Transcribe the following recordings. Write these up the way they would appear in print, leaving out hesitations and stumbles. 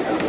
Evening,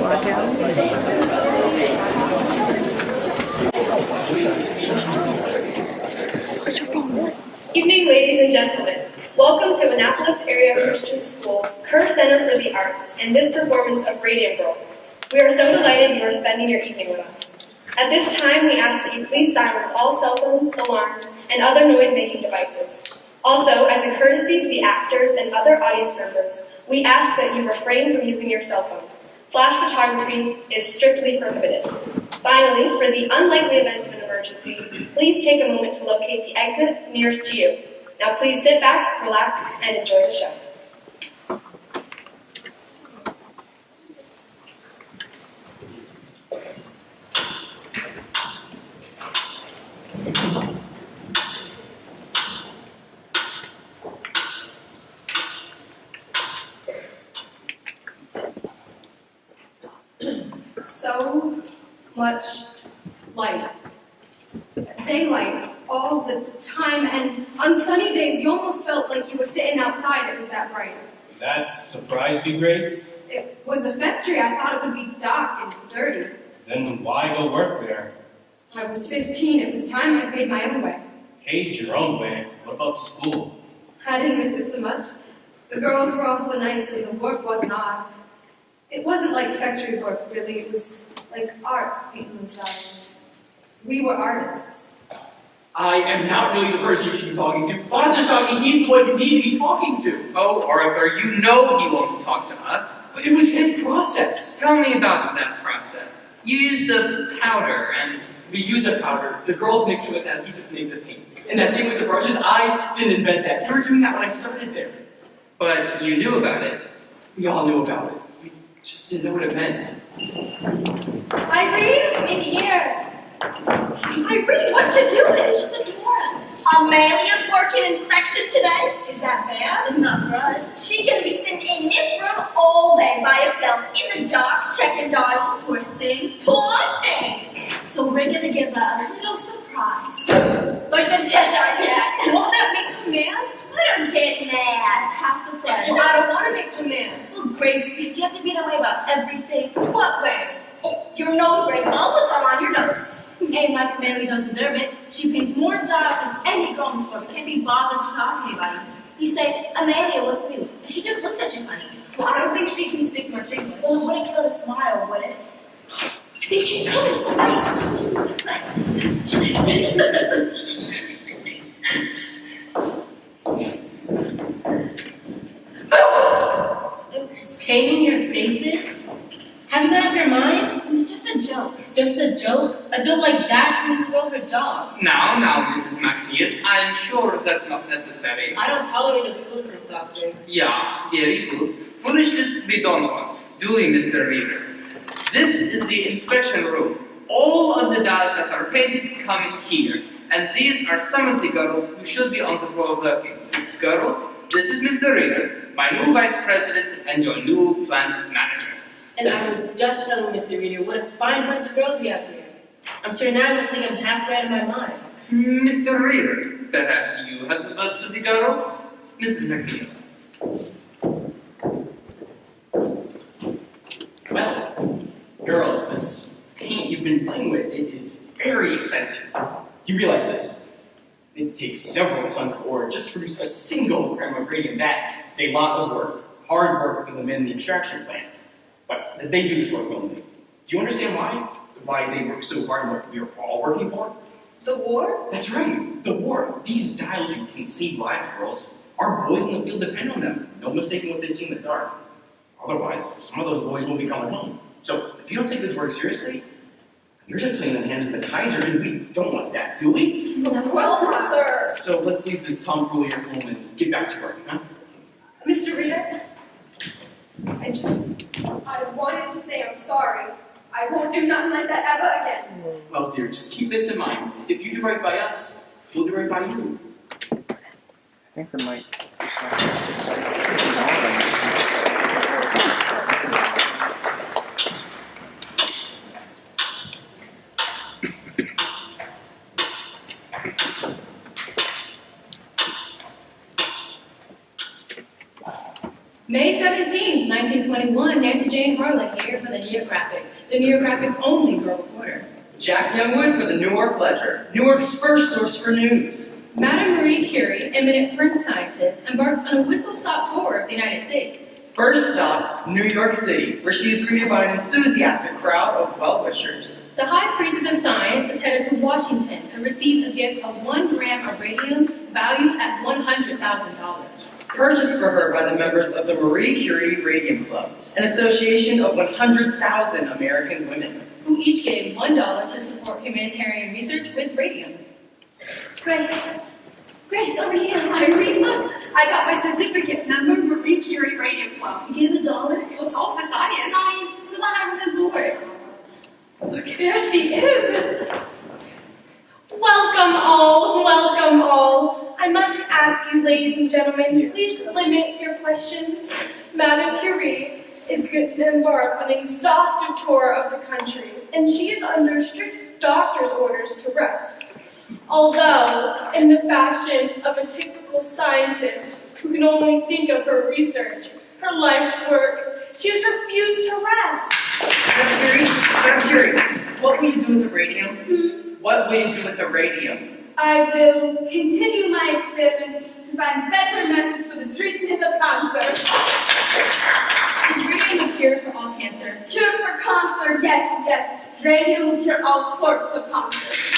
ladies and gentlemen. Welcome to Annapolis Area Christian School's Kerr Center for the Arts and this performance of Radium Girls. We are so delighted you are spending your evening with us. At this time, we ask that you please silence all cell phones, alarms, and other noise-making devices. Also, as a courtesy to the actors and other audience members, we ask that you refrain from using your cell phone. Flash photography is strictly prohibited. Finally, for the unlikely event of an emergency, please take a moment to locate the exit nearest to you. Now please sit back, relax, and enjoy the show. So much light. Daylight all the time, and on sunny days you almost felt like you were sitting outside, it was that bright. That surprised you, Grace? It was a factory. I thought it would be dark and dirty. Then why go work there? I was 15. It was time I paid my own way. Paid your own way. What about school? I didn't miss it so much. The girls were all so nice and the work wasn't odd. It wasn't like factory work, really. It was like art, painting those dials. We were artists. I am not really the person you should be talking to. Boss is shocking, he's the one you need to be talking to. Oh, Arthur, you know he won't talk to us. But it was his process. Tell me about that process. You used a powder and... We use a powder. The girls mixed it with that piece of thing to paint. And that thing with the brushes, I didn't invent that. You were doing that when I started there. But you knew about it. We all knew about it. We just didn't know what it meant. Irene, in here. Irene, what you doing? Shut the door. Amelia's working inspection today. Is that bad? Not for us. She's gonna be sitting in this room all day by herself in the dark, checking dials. Poor thing. Poor thing. So we're gonna give her a little surprise. Like the Cheshire Cat. Won't that make her mad? Let her get mad. That's half the fun. Well, I don't want to make her mad. Well, Grace, do you have to be that way about everything? What way? Your nose, Grace. I'll put some on your nose. Hey, Mike, Amelia don't deserve it. She paints more dials than any girl before, but can't be bothered to talk to anybody. You say, Amelia, what's new? And she just looks at you funny. Well, I don't think she can speak much English. Well, it wouldn't kill her to smile, would it? I think she's coming. Oops. Painting your faces? Have you got off your minds? It was just a joke. Just a joke? A joke like that can spoil her job. Now, Mrs. McNeil, I'm sure that's not necessary. I don't tolerate the foolishness, Doctor. Yeah, very good. Foolishness we don't want. Do we, Mr. Reader? This is the inspection room. All of the dials that are painted come here. And these are some of the girls who should be on the floor working. Girls, this is Mr. Reader, my new vice president and your new plant manager. And I was just telling Mr. Reader what a fine bunch of girls we have here. I'm sure now I must think I'm half right in my mind. Mr. Reader, perhaps you have some words for the girls? Mrs. McNeil. Well, girls, this paint you've been playing with, it is very expensive. You realize this? It takes several tons of ore just to produce a single gram of radium. That is a lot of work. Hard work for the men in the extraction plant. But they do this work willingly. Do you understand why? Why they work so hard and what we are all working for? The war? That's right, the war. These dials you can save lives, girls. Our boys in the field depend on them. No mistaking what they see in the dark. Otherwise, some of those boys won't be coming home. So, if you don't take this work seriously, you're just playing in the hands of the Kaiser, and we don't want that, do we? Of course not, sir. So let's leave this tomfoolery at home and get back to work, huh? Mr. Reader, I wanted to say I'm sorry. I won't do nothing like that ever again. Well, dear, just keep this in mind. If you do right by us, we'll do right by you. I think there might be May 17th, 1921, Nancy Jane Harlan here for the the New York Graphic's only girl reporter. Jack Youngwood for the Newark Ledger, Newark's first source for news. Madame Marie Curie, eminent French scientist, embarks on a whistle-stop tour of the United States. First stop, New York City, where she is greeted by an enthusiastic crowd of well-wishers. The High Priestess of Science is headed to Washington to receive a gift of 1 gram of radium valued at $100,000. Purchased for her by the members of the Marie Curie Radium Club, an association of 100,000 American women, who each gave $1 to support humanitarian research with radium. Grace, over here. Irene, look, I got my certificate number, Marie Curie Radium Club. You gave $1? Well, it's all for science. Science, what about having a board? Look, there she is. Welcome all. I must ask you, ladies and gentlemen, please limit your questions. Madame Curie is going to embark on an exhaustive tour of the country, and she is under strict doctor's orders to rest. Although, in the fashion of a typical scientist who can only think of her research, her life's work, she has refused to rest. Madame Curie, what will you do with the radium? What will you do with the radium? I will continue my experiments to find better methods for the treatment of cancer. Is radium a cure for all cancer? Cure for cancer, yes. Radium will cure all sorts of cancer.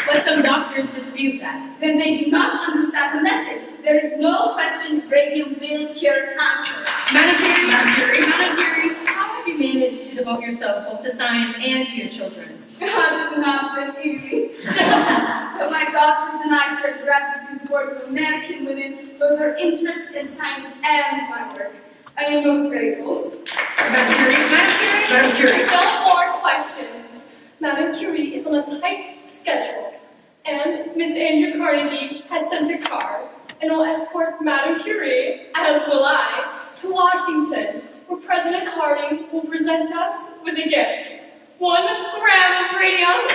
But some doctors dispute that. Then they do not understand the method. There is no question radium will cure cancer. Madame Curie, how have you managed to devote yourself both to science and to your children? It has not been easy. But my daughters and I share gratitude towards American women for their interest in science and my work. I am most grateful. Madame Curie. No more questions. Madame Curie is on a tight schedule, and Miss Andrew Carnegie has sent a car and will escort Madame Curie, as will I, to Washington, where President Harding will present us with a gift. 1 gram of radium.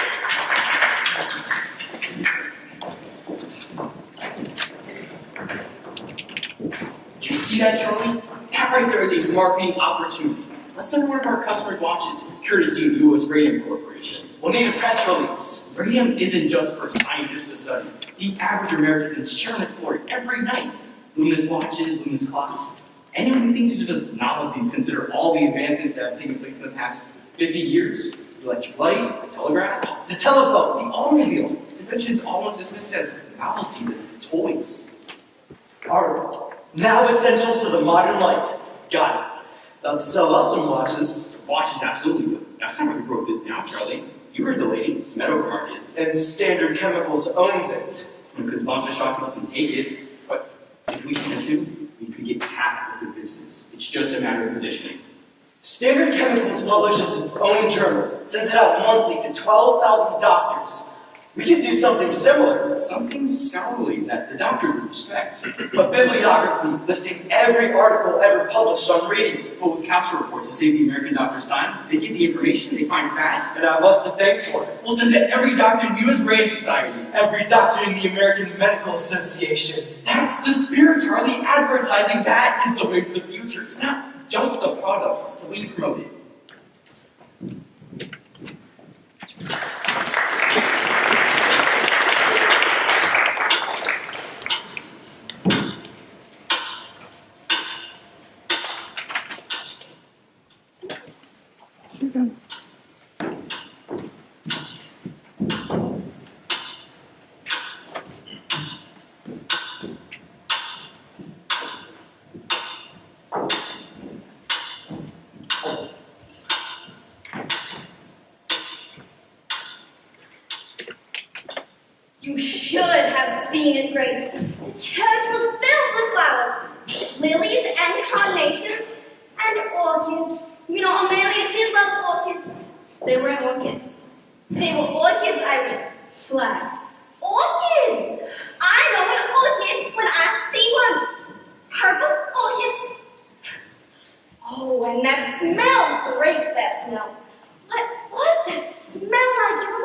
You see that, Charlie? That right there is a marketing opportunity. Let's send one of our customers watches, courtesy of the U.S. Radium Corporation. We'll need a press release. Radium isn't just for scientists to study. The average American can share in its glory every night. Luminous watches, luminous clocks. Anyone who thinks it's just novelties consider all the advancements that have taken place in the past 50 years. The electric light, the telegraph, the telephone, the automobile. Inventions almost dismissed as novelties, as toys. Are now essentials to the modern life. Got it. They'll sell us some watches. Watches, absolutely, but that's not where the growth is now, Charlie. You heard the lady, it's Meadow Market. And Standard Chemicals owns it. Because Monster Shock lets them take it. But if we wanted to, we could get half of the business. It's just a matter of positioning. Standard Chemicals publishes its own journal, sends it out monthly to 12,000 doctors. We could do something similar. Something scholarly that the doctors would respect. A bibliography listing every article ever published on radium. But with capsule reports to save the American doctors time, they get the information they find fast. And I have us to thank for it. We'll send to every doctor in U.S. Radium Society. Every doctor in the American Medical Association. That's the spirit, Charlie. Advertising, that is the way to the future. It's not just the product, it's the way to promote it. You should have seen it, Grace. The church was filled with flowers. Lilies and carnations and orchids. You know, Amelia did love orchids. They weren't orchids. They were orchids, Irene. Flags. Orchids! I know an orchid when I see one. Purple orchids. Oh, and that smell, Grace, that smell. What was that smell like? It was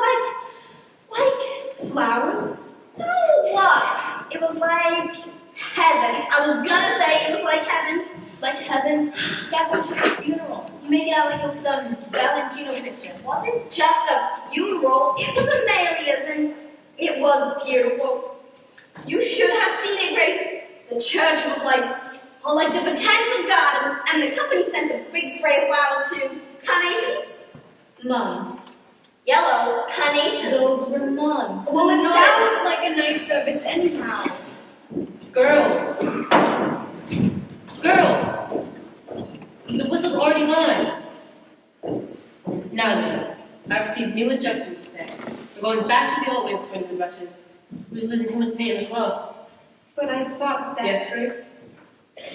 like flowers? No, what? It was like heaven. I was gonna say it was like heaven. Like heaven? That was just a funeral. You Make it out like it was some Valentino picture. It wasn't just a funeral, it was Amelia's, and it was beautiful. You should have seen it, Grace. The church was like the botanical gardens, and the company sent a big spray of flowers too. Carnations? Mums. Yellow carnations. Those were mums. Well, it sounds like a nice service anyhow. Girls. Girls. The whistle's already gone. Now then, I received new instructions today. We're going back to the old way of putting the brushes. We're losing too much paint in the club. But I thought that... Yes, Grace?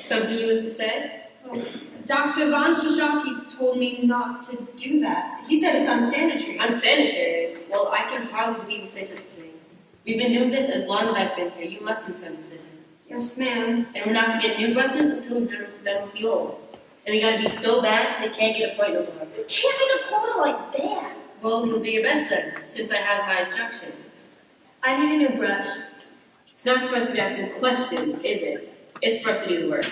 Something you wish to say? Oh, Dr. Von Shishaki told me not to do that. He said it's unsanitary. Unsanitary? Well, I can hardly believe you say such a thing. We've been doing this as long as I've been here. You must have misunderstood him. Yes, ma'am. And we're not to get new brushes until we've done with the old. And they gotta be so bad, they can't get a point no more. You can't make a quota like that. Well, you'll do your best then, since I have my instructions. I need a new brush. It's not for us to be asking questions, is it? It's for us to do the work.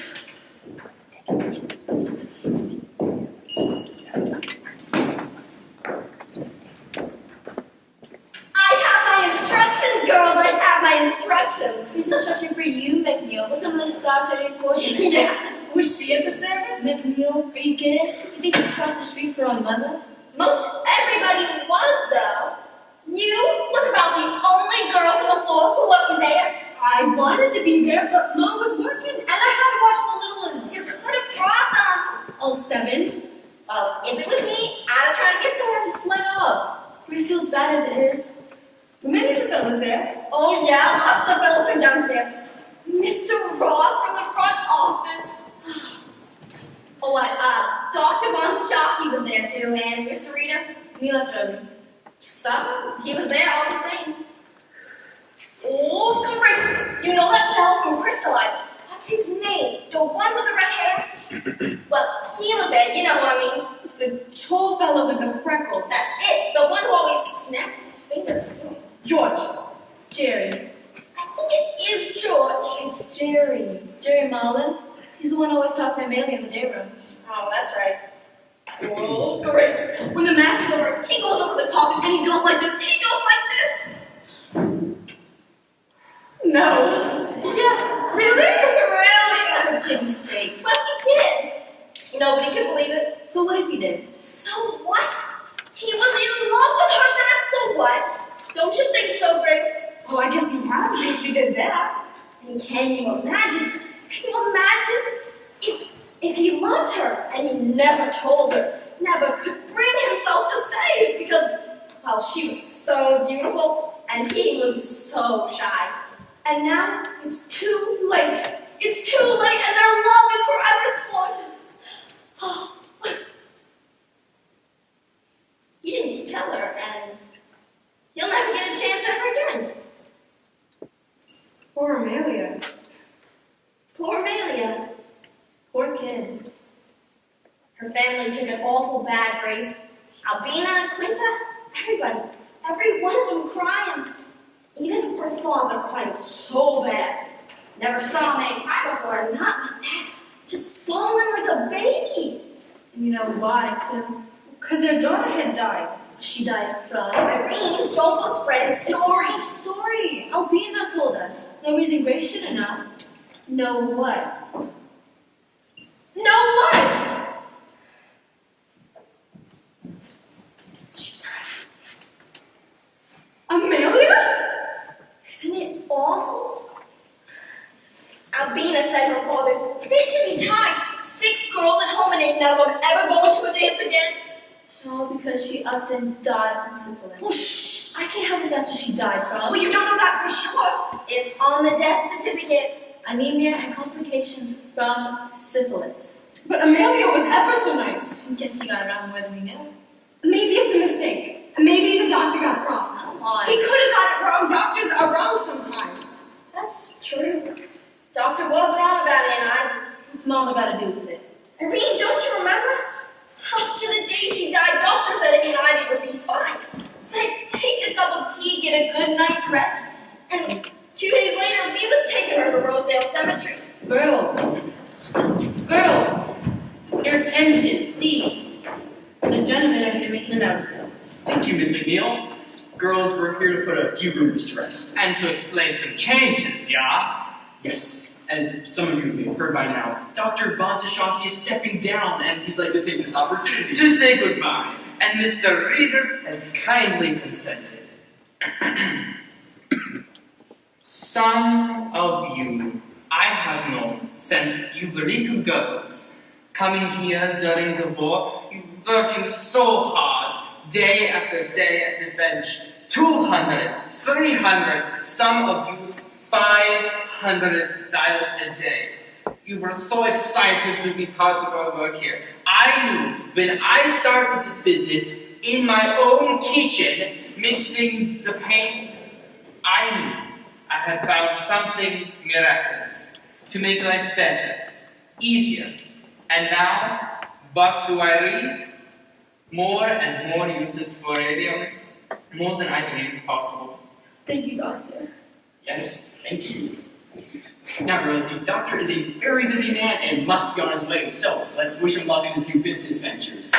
I have my instructions, girls. I have my instructions. Here's an instruction for you, McNeil. What's some of the stars on your course? Yeah. Was she at the service? McNeil, are you kidding? You think you crossed the street for our mother? Most everybody was, though. You was about the only girl from the floor who wasn't there. I wanted to be there, but Mom was working, and I had to watch the little ones. You could have brought them. All 7. Well, if it was me, I'd have tried to get there. Just let off. Grace feels bad as it is. Were many of the fellas there? Oh, yeah, lots of fellas from downstairs. Mr. Roth from the front office. Oh, what? Dr. Von Shishaki was there, too, and Mr. Rita. We left early. So, he was there all the same. Oh, Gregory, you know that fellow from Crystallize? What's his name? The one with the red hair? Well, he was there, you know what I mean. The tall fellow with the freckles. That's it, the one who always snaps his fingers. George. Jerry. I think it is George. It's Jerry. Jerry Marlin. He's the one who always talked to Amelia in the day room. Oh, that's right. Oh, Grace. When the math is over, he goes over the coffin and he goes like this. He goes like this. No. Yes. Really? Really? For pity's sake. But he did. Nobody could believe it. So what if he did? So what? He was in love with her then, so what? Don't you think so, Grace? Well, I guess he had to if he did that. And can you imagine if he loved her and he never told her, never could bring himself to say it because, well, she was so beautiful and he was so shy. And now it's too late. It's too late and their love is forever thwarted. Oh. He didn't tell her and he'll never get a chance ever again. Poor Amelia. Poor Amelia. Poor kid. Her family took it awful bad, Grace. Albina, Quinta, everybody. Every one of them crying. Even her father cried so bad. Never saw May cry before, not like that. Just bawling like a baby. And you know why, too? Because their daughter had died. She died from... Irene, don't go spreading stories. Story. Albina told us. No reason Grace shouldn't know. Know what? Know what? She dies. Amelia? Isn't it awful? Albina said her father's big to be tied. 6 girls at home and ain't none of them ever going to a dance again. All because she upped and died from syphilis. Well, shh. I can't help if that's what she died from. Well, you don't know that for sure. It's on the death certificate. Anemia and complications from syphilis. But Amelia was ever so nice. I guess she got around more than we knew. Maybe it's a mistake. Maybe the doctor got it wrong. Come on. He could have got it wrong. Doctors are wrong sometimes. That's true. Doctor was wrong about it, and What's Mama got to do with it? Irene, don't you remember? Up to the day she died, doctor said Aunt Ivy would be fine. Said take a cup of tea, get a good night's rest. And 2 days later, we was taking her to Rosedale Cemetery. Girls. Girls. Your attention, please. announcement. Thank you, Miss McNeil. Girls, we're here to put a few rumors to rest. And to explain some changes, yeah? Yes, as some of you may have heard by now, Dr. Bonsashanki is stepping down, and he'd like to take this opportunity To say goodbye. And Mr. Reader has kindly consented. Some of you I have known since you were little girls, coming here during the war, you working so hard, day after day at the bench, 200, 300, some of you 500 dials a day. You were so excited to be part of our work here. I knew when I started this business in my own kitchen, mixing the paint, I knew I had found something miraculous to make life better, easier. And now, what do I read? More and more uses for radium, more than I believed possible. Thank you, Doctor. Yes, thank you. Now, girls, the doctor is a very busy man and must be on his way, so let's wish him luck in his new business ventures.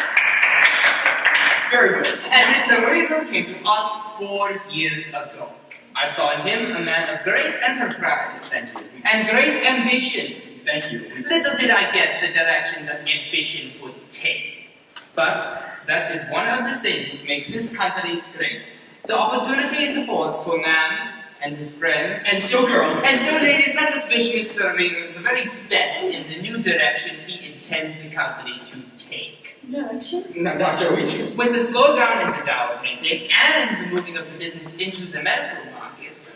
Very good. And Mr. Reader came to us 4 years ago. I saw in him a man of great enterprise and great ambition. Thank you. Little did I guess the direction that ambition would take. But that is one of the things that makes this company great. The opportunity it affords to a man and his friends. And so, girls. And so, ladies, let us wish Mr. Reader the very best in the new direction he intends the company to take. Direction? No, Doctor, we do. With the slowdown in the dial painting and the moving of the business into the medical market.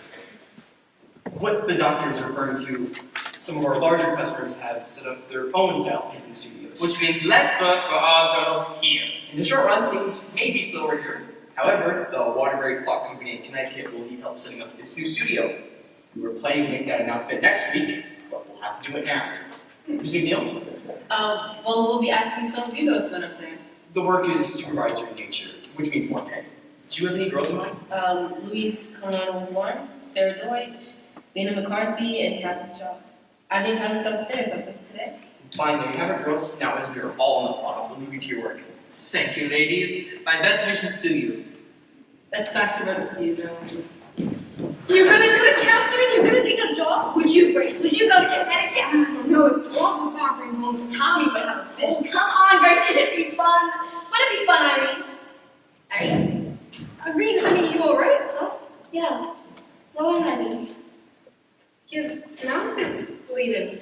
What the doctor is referring to, some of our larger customers have set up their own dial painting studios. Which means less work for our girls here. In the short run, things may be slower here. However, the Waterbury Clock Company in Connecticut will need help setting up its new studio. We were planning to make that announcement next week, but we'll have to do it now. Ms. McNeil? Well, we'll be asking some of you to set up there. The work is supervisory in nature, which means more pay. Do you have any girls in mind? Louise Conan was one, Sarah Deutsch, Lena McCarthy, and Catherine Shaw. I think time is downstairs. I'll visit today. Fine, then we have our girls. Now, as we are all on the clock, we'll leave you to your work. Thank you, ladies. My best wishes to you. That's back to work with you, girls. You're gonna do it, Catherine? You're gonna take a job? Would you, Grace? Would you go to Connecticut? No, it's awful far from home. Tommy would have a fit. Oh, come on, Grace. It'd be fun. Wouldn't it be fun, Irene? Irene, honey, you alright? Huh? Yeah. What am I mean? Your mouth is bleeding.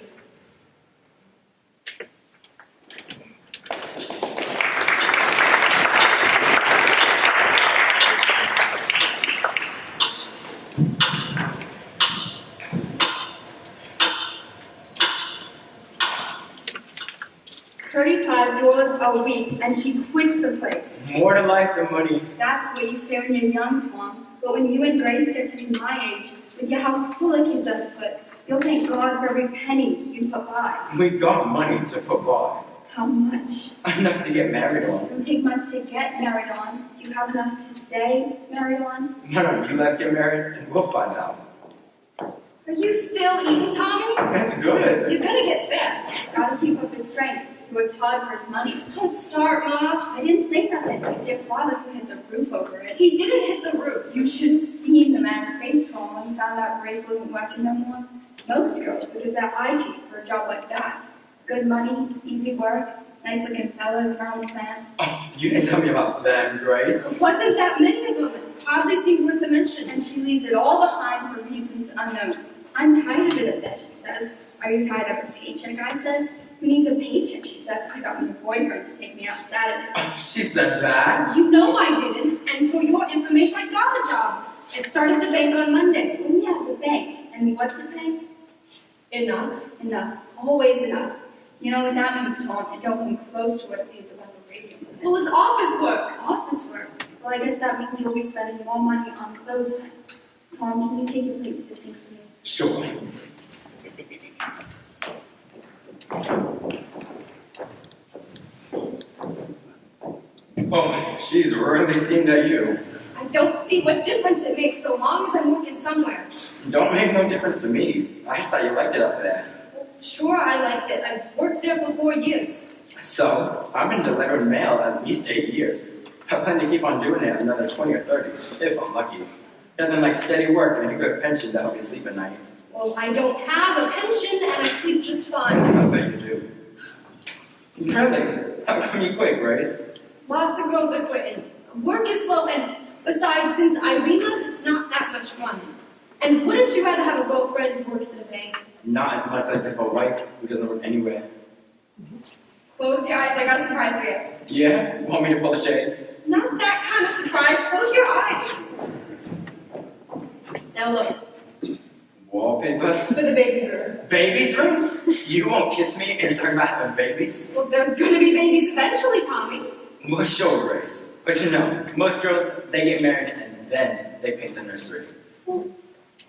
$35 a week, and she quits the place. More to life than money. That's what you say when you're young, Tom. But when you and Grace get to be my age, with your house full of kids underfoot, you'll thank God for every penny you put by. We got money to put by. How much? Enough to get married on. It don't take much to get married on. Do you have enough to stay married on? No, you let's get married and we'll find out. Are you still eating, Tommy? That's good. You're gonna get fat. Gotta keep up his strength. He works hard for his money. Don't start, Ma. I didn't say nothing. It's your father who hit the roof over it. He didn't hit the roof. You should have seen the man's face, Tom, when he found out Grace wasn't working no more. Most girls would have their eye teeth for a job like that. Good money, easy work, nice looking fellows, her own plant. Oh, you didn't tell me about them, Grace. Wasn't that many of them? Hardly seemed worth the mention. And she leaves it all behind for reasons unknown. I'm tired of it, that she says. Are you tired of a paycheck, I says. Who needs a paycheck, she says. I got me a boyfriend to take me out Saturday. Oh, she said that? You know I didn't. And for your information, I got a job. I started the bank on Monday. Oh yeah, the bank. And what's it paying? Enough. Enough. Always enough. You know what that means, Tom? It don't come close to what it pays about the radio. Well, it's office work. Office work. Well, I guess that means you'll be spending more money on clothes then. Tom, can you take your plate to the sink for me? Sure. Oh, she's really steamed at you. I don't see what difference it makes so long as I'm working somewhere. Don't make no difference to me. I just thought you liked it up there. Sure, I liked it. I worked there for 4 years. So, I've been delivering mail at least 8 years. I plan to keep on doing it another 20 or 30, if I'm lucky. And then like steady work and a good pension to help me sleep at night. Well, I don't have a pension and I sleep just fine. I bet you do. Really? How come you quit, Grace? Lots of girls are quitting. Work is slow, and besides, since Irene left, it's not that much fun. And wouldn't you rather have a girlfriend who works in a bank? Not as much as I think a wife who doesn't work anywhere. Close your eyes, I got a surprise for you. Yeah? Want me to pull the shades? Not that kind of surprise, close your eyes. Now look, Wallpaper? for the baby's room. Baby's room? You won't kiss me and you're talking about having babies? Well, there's gonna be babies eventually, Tommy. Well, sure, Grace. But you know, most girls, they get married and then they paint the nursery. Well,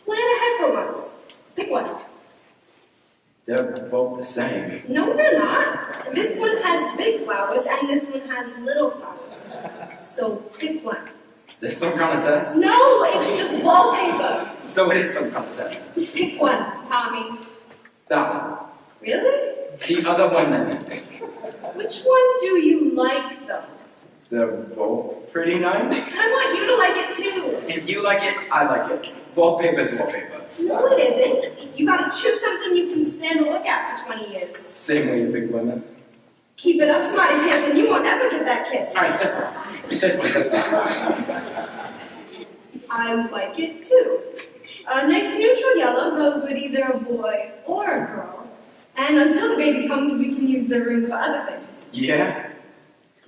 plan ahead for once. Pick one. They're both the same. No, they're not. This one has big flowers and this one has little flowers. So pick one. There's some kind of test? No, it's just wallpaper. So it is some kind of test. Pick one, Tommy. That one. Really? The other one then. Which one do you like, though? They're both pretty nice. I want you to like it, too. If you like it, I like it. Wallpaper's wallpaper. No, it isn't. You gotta choose something you can stand to look at for 20 years. Same way you big women. Keep it up, smarty pants, and you won't ever get that kiss. Alright, this one. This one. I like it, too. A nice neutral yellow goes with either a boy or a girl. And until the baby comes, we can use the room for other things. Yeah?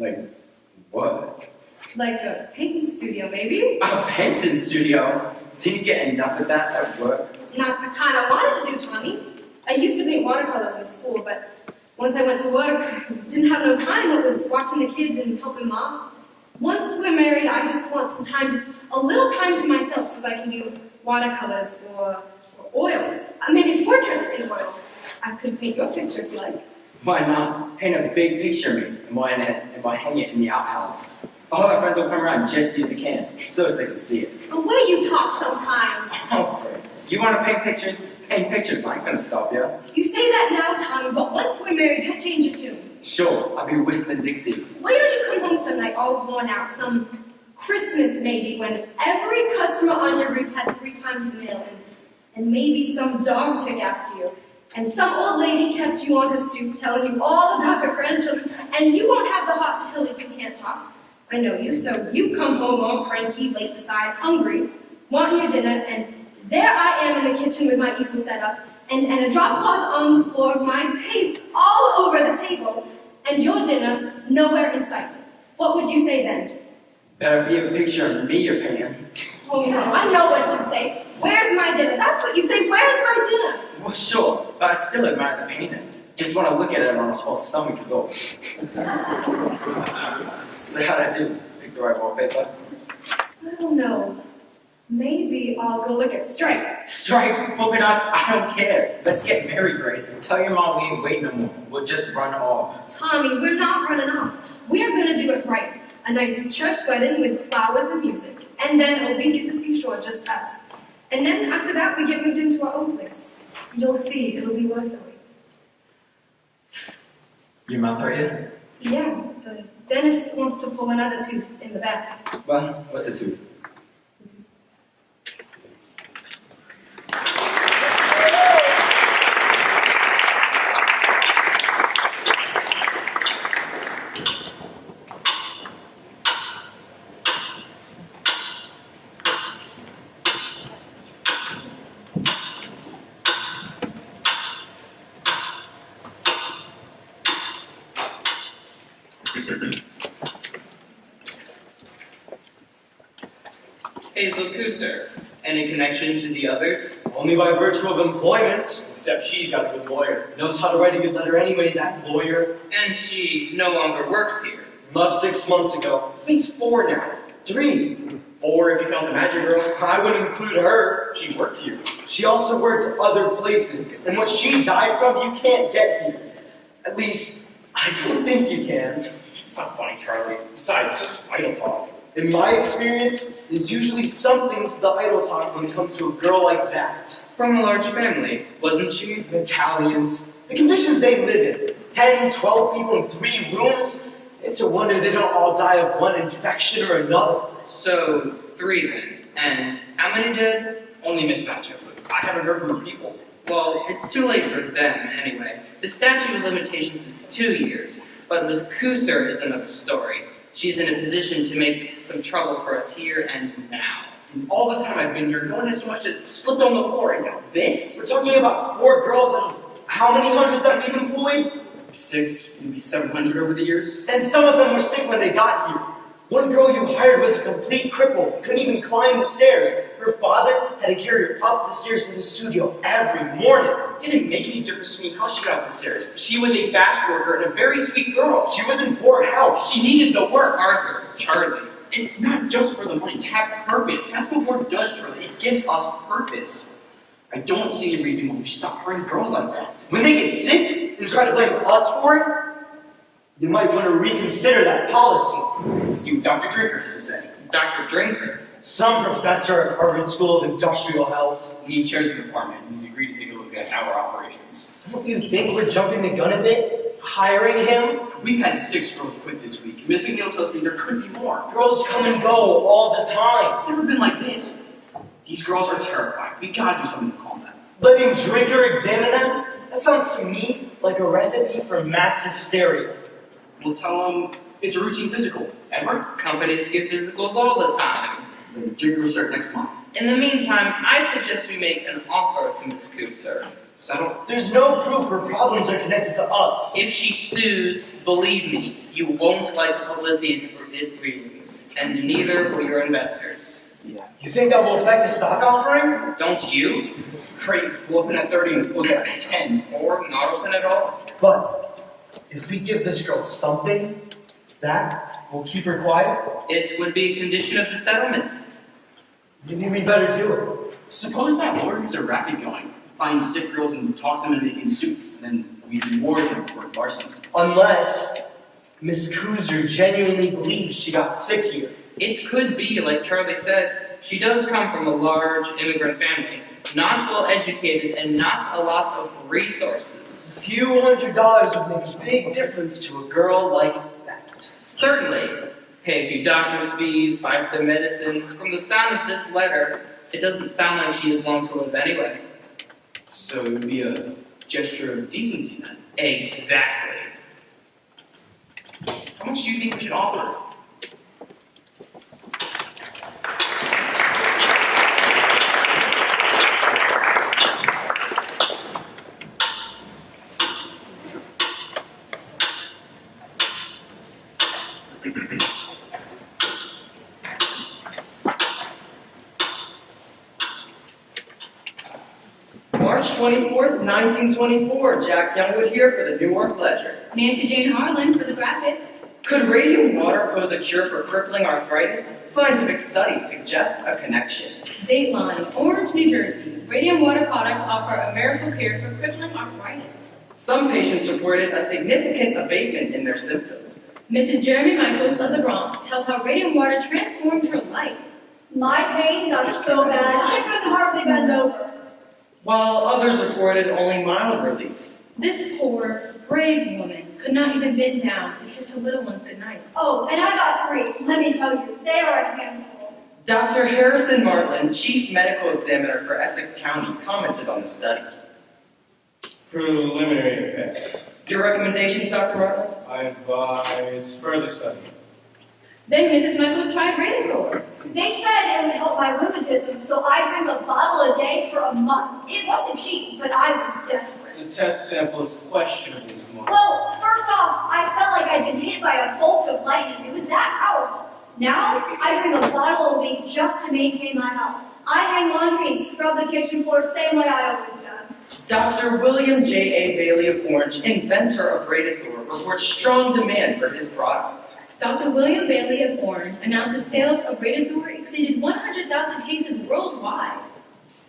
Like, what? Like a painting studio, maybe? A painting studio? Do you get enough of that at work? Not the kind I wanted to do, Tommy. I used to paint watercolors in school, but once I went to work, I didn't have no time with watching the kids and helping Mom. Once we're married, I just want some time, just a little time to myself so I can do watercolors or oils. Maybe portraits in oil. I could paint your picture if you like. Why not? Paint a big picture of me and why hang it in the outhouse. All our friends will come around and just use the can, so they can see it. The way you talk sometimes. Oh, Grace. You want to paint pictures? Paint pictures. I ain't gonna stop you. You say that now, Tommy, but once we're married, you'll change your tune. Sure, I'll be whistling Dixie. Wait till you come home some night all worn out, some Christmas maybe, when every customer on your routes had 3 times the mail, and maybe some dog took after you, and some old lady kept you on her stoop telling you all about her grandchildren, and you won't have the heart to tell her you can't talk. I know you, so you come home all cranky, late besides, hungry, wanting your dinner, and there I am in the kitchen with my easel set up, and a drop cloth on the floor, my paints all over the table, and your dinner nowhere in sight. What would you say then? Better be a picture of me you're painting. Oh no, I know what you'd say. Where's my dinner? That's what you'd say. Where's my dinner? Well, sure, but I still admire the painting. Just want to look at it on a whole stomach is all. So how'd I do? Pick the right wallpaper? I don't know. Maybe I'll go look at stripes. Stripes, polka dots, I don't care. Let's get married, Grace, and tell your mom we ain't waiting no more. We'll just run off. Tommy, we're not running off. We're gonna do it right. A nice church wedding with flowers and music. And then a week at the seashore, just us. And then after that, we get moved into our own place. You'll see, it'll be worth the wait. Your mouth hurt you? Yeah, the dentist wants to pull another tooth in the back. Well, what's the tooth? Hazel Kuser. Any connection to the others? Only by virtue of employment, except she's got a good lawyer. Knows how to write a good letter anyway, that lawyer. And she no longer works here. Left 6 months ago. This makes 4 now. 3. 4 if you count the magic girl. I wouldn't include her. She worked here. She also worked other places. And what she died from, you can't get here. At least, I don't think you can. It's not funny, Charlie. Besides, it's just idle talk. In my experience, there's usually something to the idle talk when it comes to a girl like that. From a large family, wasn't she? Italians. The conditions they live in. 10, 12 people in 3 rooms. It's a wonder they don't all die of one infection or another. So, 3 then. And how many dead? Only Miss Patches, but I haven't heard from her people. Well, it's too late for them anyway. The statute of limitations is 2 years, but Miss Kusser is another story. She's in a position to make some trouble for us here and now. And all the time I've been here, no one has so much as slipped on the floor, and now this? We're talking about 4 girls out of how many hundreds that we've employed? 6, maybe 700 over the years. And some of them were sick when they got here. One girl you hired was a complete cripple, couldn't even climb the stairs. Her father had to carry her up the stairs to the studio every morning. It didn't make any difference to me how she got up the stairs. She was a fast worker and a very sweet girl. She was in poor health. She needed the work. Arthur, Charlie. And not just for the money, to have purpose. That's what work does, Charlie. It gives us purpose. I don't see any reason why we should stop hiring girls like that. When they get sick and try to blame us for it, you might want to reconsider that policy. Let's see what Dr. Drinker has to say. Dr. Drinker. Some professor at Harvard School of Industrial Health. He chairs the department and he's agreed to take a look at our operations. Don't you think we're jumping the gun a bit? Hiring him? We've had 6 girls quit this week. Miss McNeil tells me there could be more. Girls come and go all the time. It's never been like this. These girls are terrified. We gotta do something to calm them. Letting Drinker examine them? That sounds to me like a recipe for mass hysteria. We'll tell them it's a routine physical. Edward? Companies give physicals all the time. The Drinker will start next month. In the meantime, I suggest we make an offer to Miss Kusser. Settle? There's no proof her problems are connected to us. If she sues, believe me, you won't like the publicity it brings, and neither will your investors. Yeah. You think that will affect the stock offering? Don't you? Great. We'll open at 30 and close at 10. Or not open at all? But if we give this girl something, that will keep her quiet. It would be a condition of the settlement. Maybe we better do it. Suppose that lawyer gets a racket going, finds sick girls and talks them into making suits, then we reward him for larceny. Unless Miss Cruiser genuinely believes she got sick here. It could be, like Charlie said, she does come from a large immigrant family, not well educated and not a lot of resources. A few $100 would make a big difference to a girl like that. Certainly. Pay a few doctor's fees, buy some medicine. From the sound of this letter, it doesn't sound like she has long to live anyway. So it would be a gesture of decency then. Exactly. How much do you think we should offer? March 24th, 1924, Jack Youngwood here for the Newark Ledger. Nancy Jane Harlan for the graphic. Could radium water pose a cure for crippling arthritis? Scientific studies suggest a connection. Dateline, Orange, New Jersey. Radium water products offer a miracle cure for crippling arthritis. Some patients reported a significant abatement in their symptoms. Mrs. Jeremy Michaels of the Bronx tells how radium water transformed her life. My pain got so bad I couldn't hardly bend over. While others reported only mild relief. This poor, brave woman could not even bend down to kiss her little ones goodnight. Oh, and I got 3. Let me tell you, they are a handful. Dr. Harrison Martland, Chief Medical Examiner for Essex County, commented on the study. Preliminary test. Your recommendations, Dr. Martland? I advise further study. Then Mrs. Michaels tried radium water. They said it would help my rheumatism, so I drank a bottle a day for a month. It wasn't cheap, but I was desperate. The test sample is questionably small. Well, first off, I felt like I'd been hit by a bolt of lightning. It was that powerful. Now, I drink a bottle a week just to maintain my health. I hang laundry and scrub the kitchen floor same way I always done. Dr. William J.A. Bailey of Orange, inventor of Radium, reports strong demand for his product. Dr. William Bailey of Orange announces sales of Radium exceeded 100,000 cases worldwide.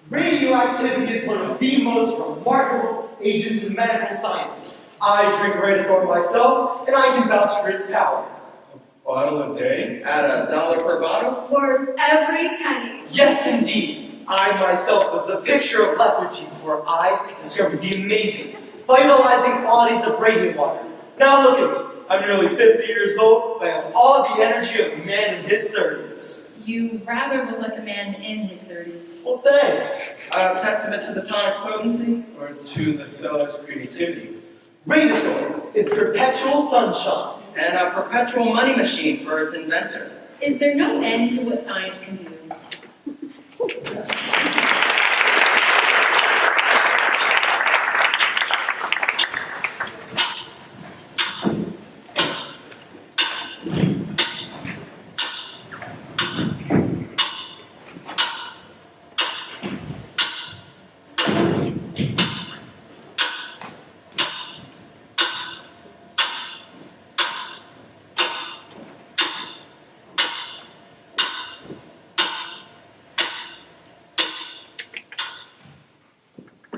Radioactivity is one of the most remarkable agents in medical science. I drink Radium myself, and I can vouch for its power. A bottle a day? At $1 per bottle? Worth every penny. Yes, indeed. I myself was the picture of lethargy before I discovered the amazing, vitalizing qualities of radium water. Now look at me. I'm nearly 50 years old, but I have all the energy of a man in his 30s. You rather look like a man in his 30s. Well, thanks. A testament to the tonic's potency. Or to the seller's creativity. Radium, it's perpetual sunshine. And a perpetual money machine for its inventor. Is there no end to what science can do?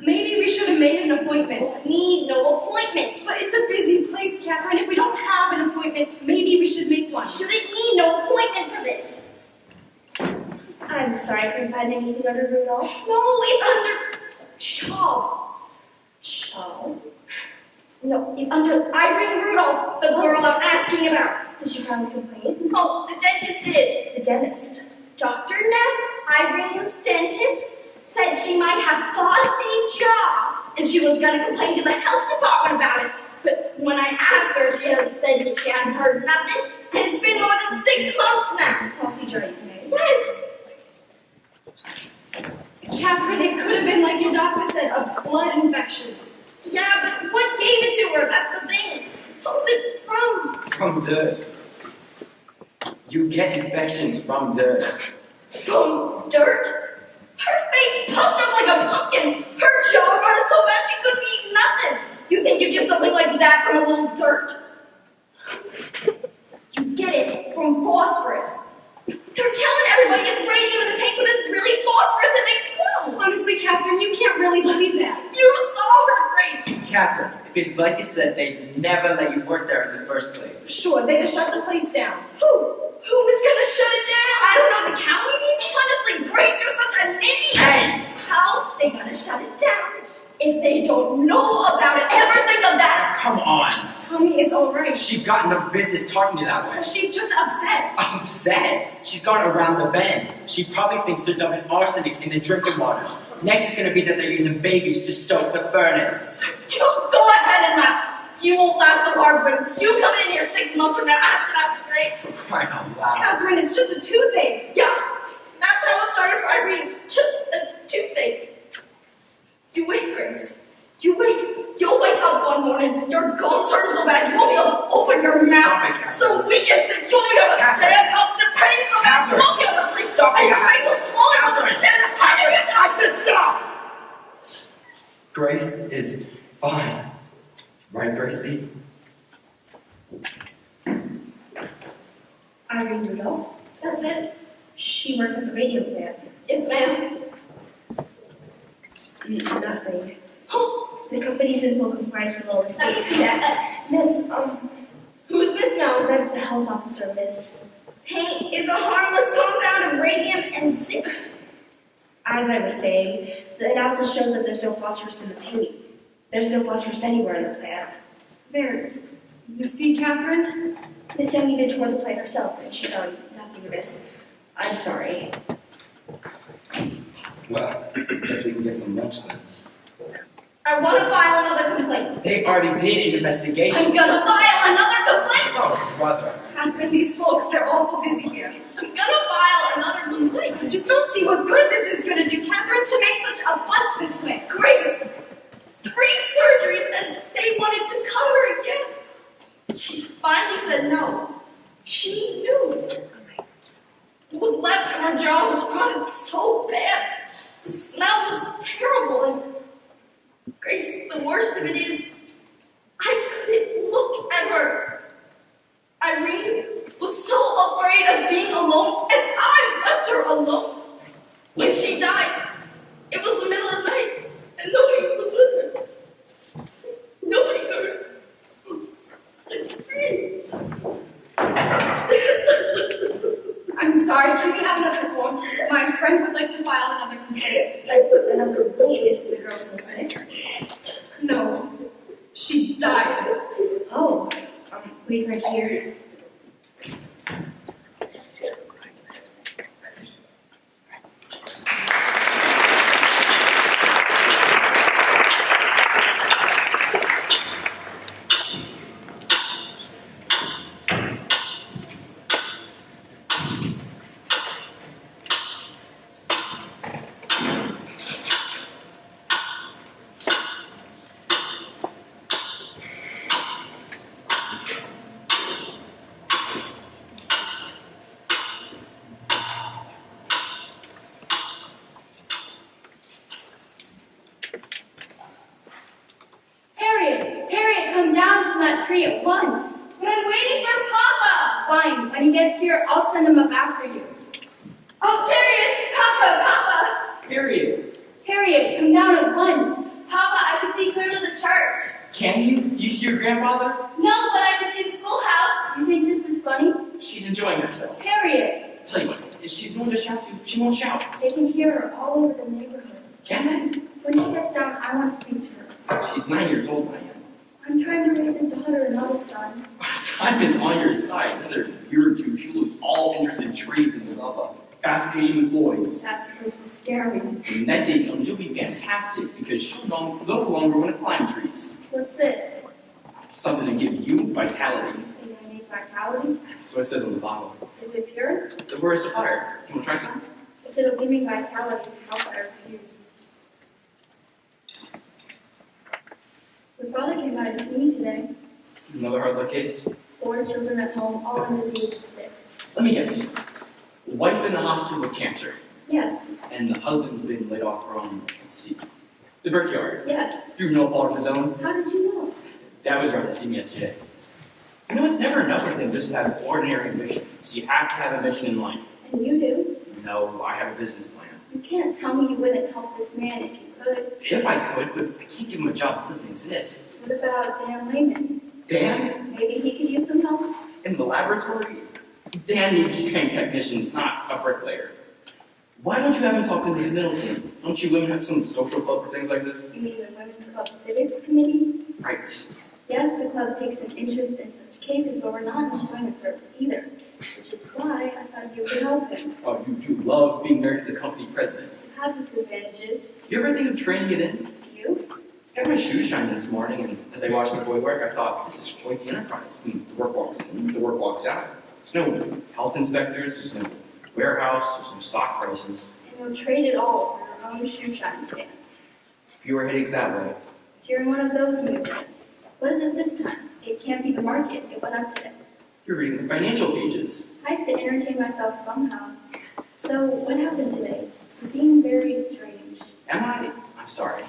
Maybe we should have made an appointment. Need no appointment. But it's a busy place, Catherine. If we don't have an appointment, maybe we should make one. Shouldn't need no appointment for this. I'm sorry, I couldn't find anything under Rudolph. No, it's under Shaw. Shawl? No, it's under Irene Rudolph, the girl I'm asking about. Did she probably complain? No, the dentist did. The dentist. Dr. Neff, Irene's dentist, said she might have fuzzy jaw, and she was gonna complain to the health department about it. But when I asked her, she said that she hadn't heard nothing, and it's been more than 6 months now. Fussy jaw, you say? Yes. Catherine, it could have been like your doctor said, a blood infection. Yeah, but what gave it to her? That's the thing. What was it from? From dirt. You get infections from dirt. From dirt? Her face puffed up like a pumpkin. Her jaw rotted so bad she couldn't eat nothing. You think you get something like that from a little dirt? You get it from phosphorus. They're telling everybody it's radium in the paint, but it's really phosphorus that makes it glow. Honestly, Catherine, you can't really believe that. You saw her, Grace. Catherine, if it's like you said, they'd never let you work there in the first place. Sure, they'd have shut the place down. Who was gonna shut it down? I don't know, the county maybe? Honestly, Grace, you're such an idiot. Hey! How they gonna shut it down if they don't know about it? Ever think of that? Come on. Tommy, it's all right. She got no business talking to you that way. She's just upset. Upset? She's gone around the bend. She probably thinks they're dumping arsenic in the drinking water. Next is going to be that they're using babies to stoke the furnace. Go ahead and laugh. You won't laugh so hard when it's you coming in here 6 months from now asking after Grace. For crying out loud. Catherine, it's just a toothache. Yeah, that's how it started for Irene. Just a toothache. You wait, Grace. You wait. You'll wake up one morning, your gums hurting so bad you won't be able to open your mouth. So we can sit, you won't be able to stand up. The pain's so bad you won't be able to sleep. Stop it. Your face will swollen. You won't understand the side of it. I said stop. Grace is fine. Right, Gracie? Irene Rudolph. That's it. She works at the radio plant. Yes, ma'am. Nothing. The company's in full compliance with all the Let me states. see that. Miss, Who's Miss No? that's the health officer, Miss. Paint is a harmless compound of radium and zinc. As I was saying, the analysis shows that there's no phosphorus in the paint. There's no phosphorus anywhere in the plant. There. You see, Catherine? Miss Young even toured the plant herself, and she found nothing amiss. I'm sorry. Well, guess we can get some lunch then. I want to file another complaint. They already did an investigation. I'm gonna file another complaint. Oh, brother. Catherine, these folks, they're awful busy here. I'm gonna file another complaint. I just don't see what good this is gonna do, Catherine, to make such a fuss this way. Grace, 3 surgeries and they wanted to cut her again. She finally said no. She knew. What was left of her jaw was rotted so bad. The smell was terrible, and Grace, the worst of it is, I couldn't look at her. Irene was so afraid of being alone, and I left her alone. When she died, it was the middle of the night, and nobody was with her. Nobody heard. I'm sorry, can we have another form? My friend would like to file another complaint. Another complaint. Is the girl still sick? No, she died. Oh, Wait right here. Harriet, come down from that tree at once. But I'm waiting for Papa! Fine, when he gets here, I'll send him up after you. Oh, there he is! Papa! Harriet, come down at once. Papa, I can see clear to the church. Can you? Do you see your grandfather? No, but I can see the schoolhouse. You think this is funny? She's enjoying herself. Harriet! Tell you what, if she's going to shout, she won't shout. They can hear her all over the neighborhood. Can they? When she gets down, I want to speak to her. She's 9 years old, I am. I'm trying to raise a daughter, not a son. Time is on your side. Another year or two, she'll lose all interest in trees and love a fascination with boys. That's supposed to scare me. When that day comes, you'll be fantastic because she'll no longer want to climb trees. What's this? Something to give you vitality. Think I need vitality? That's what it says on the bottle. Is it pure? The word is fire. You want to try some? If it'll give me vitality, how could I refuse? Your father came by to see me today. Another hard luck case? 4 children at home, all under the age of 6. Let me guess. Wife in the hospital with cancer. Yes, And the husband's been laid off from, let's see, the brickyard. yes. Through no fault of his own. How did you know? Dad was around to see me yesterday. You know, it's never enough for them just to have ordinary ambition. So you have to have a mission in life. And you do? No, I have a business plan. You can't tell me you wouldn't help this man if you could. If I could, but I can't give him a job that doesn't exist. What about Dan Lehman? Dan? Maybe he could use some help? In the laboratory? Dan needs trained technicians, not a bricklayer. Why don't you have him talk to Mrs. Middleton? Don't you women have some social club for things like this? You mean the Women's Club Civics Committee? Right. Yes, the club takes an interest in such cases, but we're not an employment service either. Which is why I thought you could help him. Oh, you do love being married to the company president. It has its advantages. You ever think of trading it in? Do you? I got my shoes shined this morning, and as I watched my boy work, I thought, this is quite the enterprise. I mean, the work walks in, the work walks out. There's no health inspectors, there's no warehouse, there's no stock prices. And you'll trade it all for your own shoe shine stand. Fewer headaches that way. So you're in one of those moves. What is it this time? It can't be the market. It went up today. You're reading the financial pages. I have to entertain myself somehow. So what happened today? You're being very strange. Am I? I'm sorry.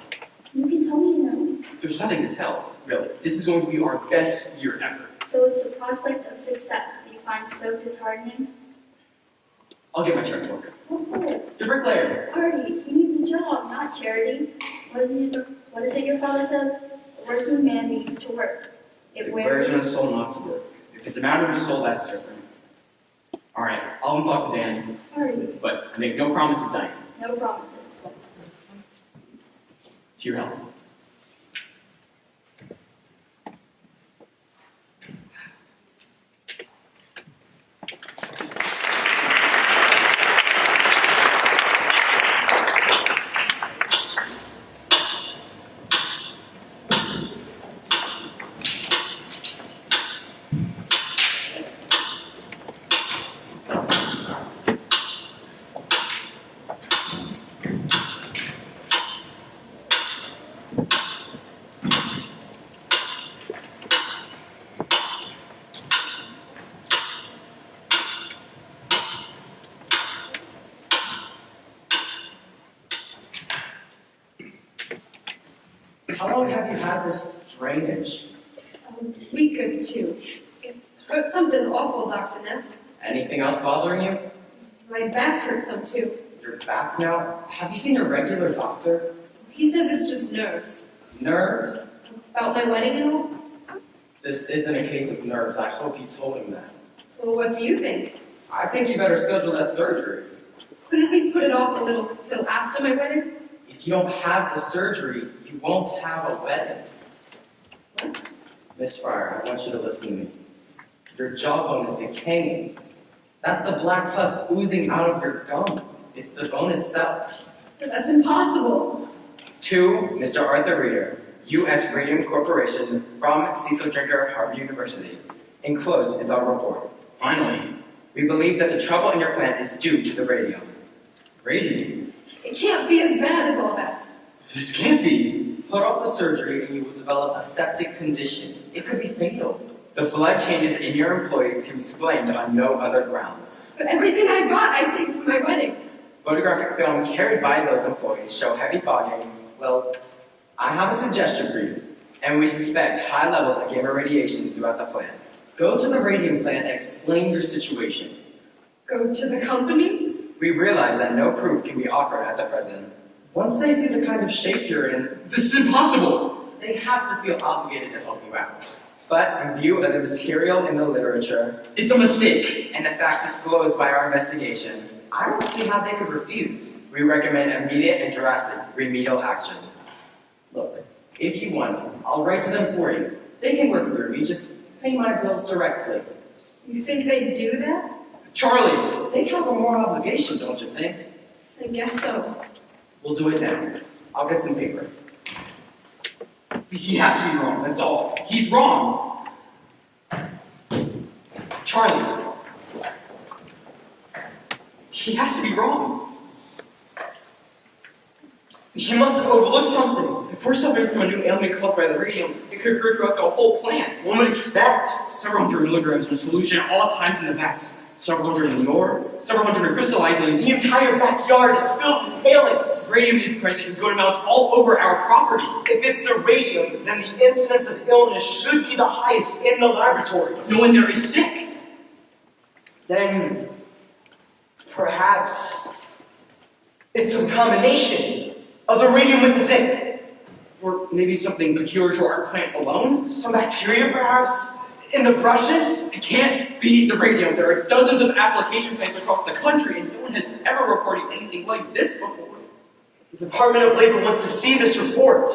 You can tell me you know. There's nothing to tell, really. This is going to be our best year ever. So it's the prospect of success that you find so disheartening? I'll get my checkbook. Oh, cool. The bricklayer. Artie, he needs a job, not charity. What is it your father says? A working man needs to work. It Where's wears... his soul not to work? If it's a matter of his soul, that's different. Alright, I'll talk to Dan, Artie, but I make no promises, Diane. no promises. To your health. How long have you had this drainage? A week or two. It hurt something awful, Dr. Neff. Anything else bothering you? My back hurts some too. Your back now? Have you seen a regular doctor? He says it's just nerves. Nerves? About my wedding and all? This isn't a case of nerves. I hope you told him that. Well, what do you think? I think you better schedule that surgery. Couldn't we put it off a little till after my wedding? If you don't have the surgery, you won't have a wedding. What? Miss Fryer, I want you to listen to me. Your jawbone is decaying. That's the black pus oozing out of your gums. It's the bone itself. That's impossible. To Mr. Arthur Reeder, U.S. Radium Corporation from Cecil Drinker, Harvard University. Enclosed is our report. Finally. We believe that the trouble in your plant is due to the radium. Radium? It can't be as bad as all that. This can't be. Put off the surgery and you will develop a septic condition. It could be fatal. The blood changes in your employees can be explained on no other grounds. But everything I got, I saved for my wedding. Photographic film carried by those employees show heavy fogging. Well, I have a suggestion for you, and we suspect high levels of gamma radiation throughout the plant. Go to the radium plant and explain your situation. Go to the company? We realize that no proof can be offered at the present. Once they see the kind of shape you're in, This is impossible. they have to feel obligated to help you out. But in view of the material in the literature It's a mistake. and the facts disclosed by our investigation, I don't see how they could refuse. we recommend immediate and drastic remedial action. Look, if you want, I'll write to them for you. They can work through me, just pay my bills directly. You think they'd do that? Charlie, They have a moral obligation, don't you think? I guess so. We'll do it now. I'll get some paper. he has to be wrong, that's all. He's wrong. Charlie. He has to be wrong. He must have overlooked something. If we're suffering from a new ailment caused by the radium, it could occur throughout the whole plant. One would expect. Several hundred milligrams in solution at all times in the vats. Several hundred in the ore, several hundred are crystallizing. The entire backyard is filled with tailings. Radium is present in good amounts all over our property. If it's the radium, then the incidence of illness should be the highest in the laboratories. No one there is sick. Then perhaps it's some combination of the radium with the zinc. Or maybe something peculiar to our plant alone? Some bacteria perhaps in the brushes? It can't be the radium. There are dozens of application plants across the country, and no one has ever reported anything like this before. The Department of Labor wants to see this report.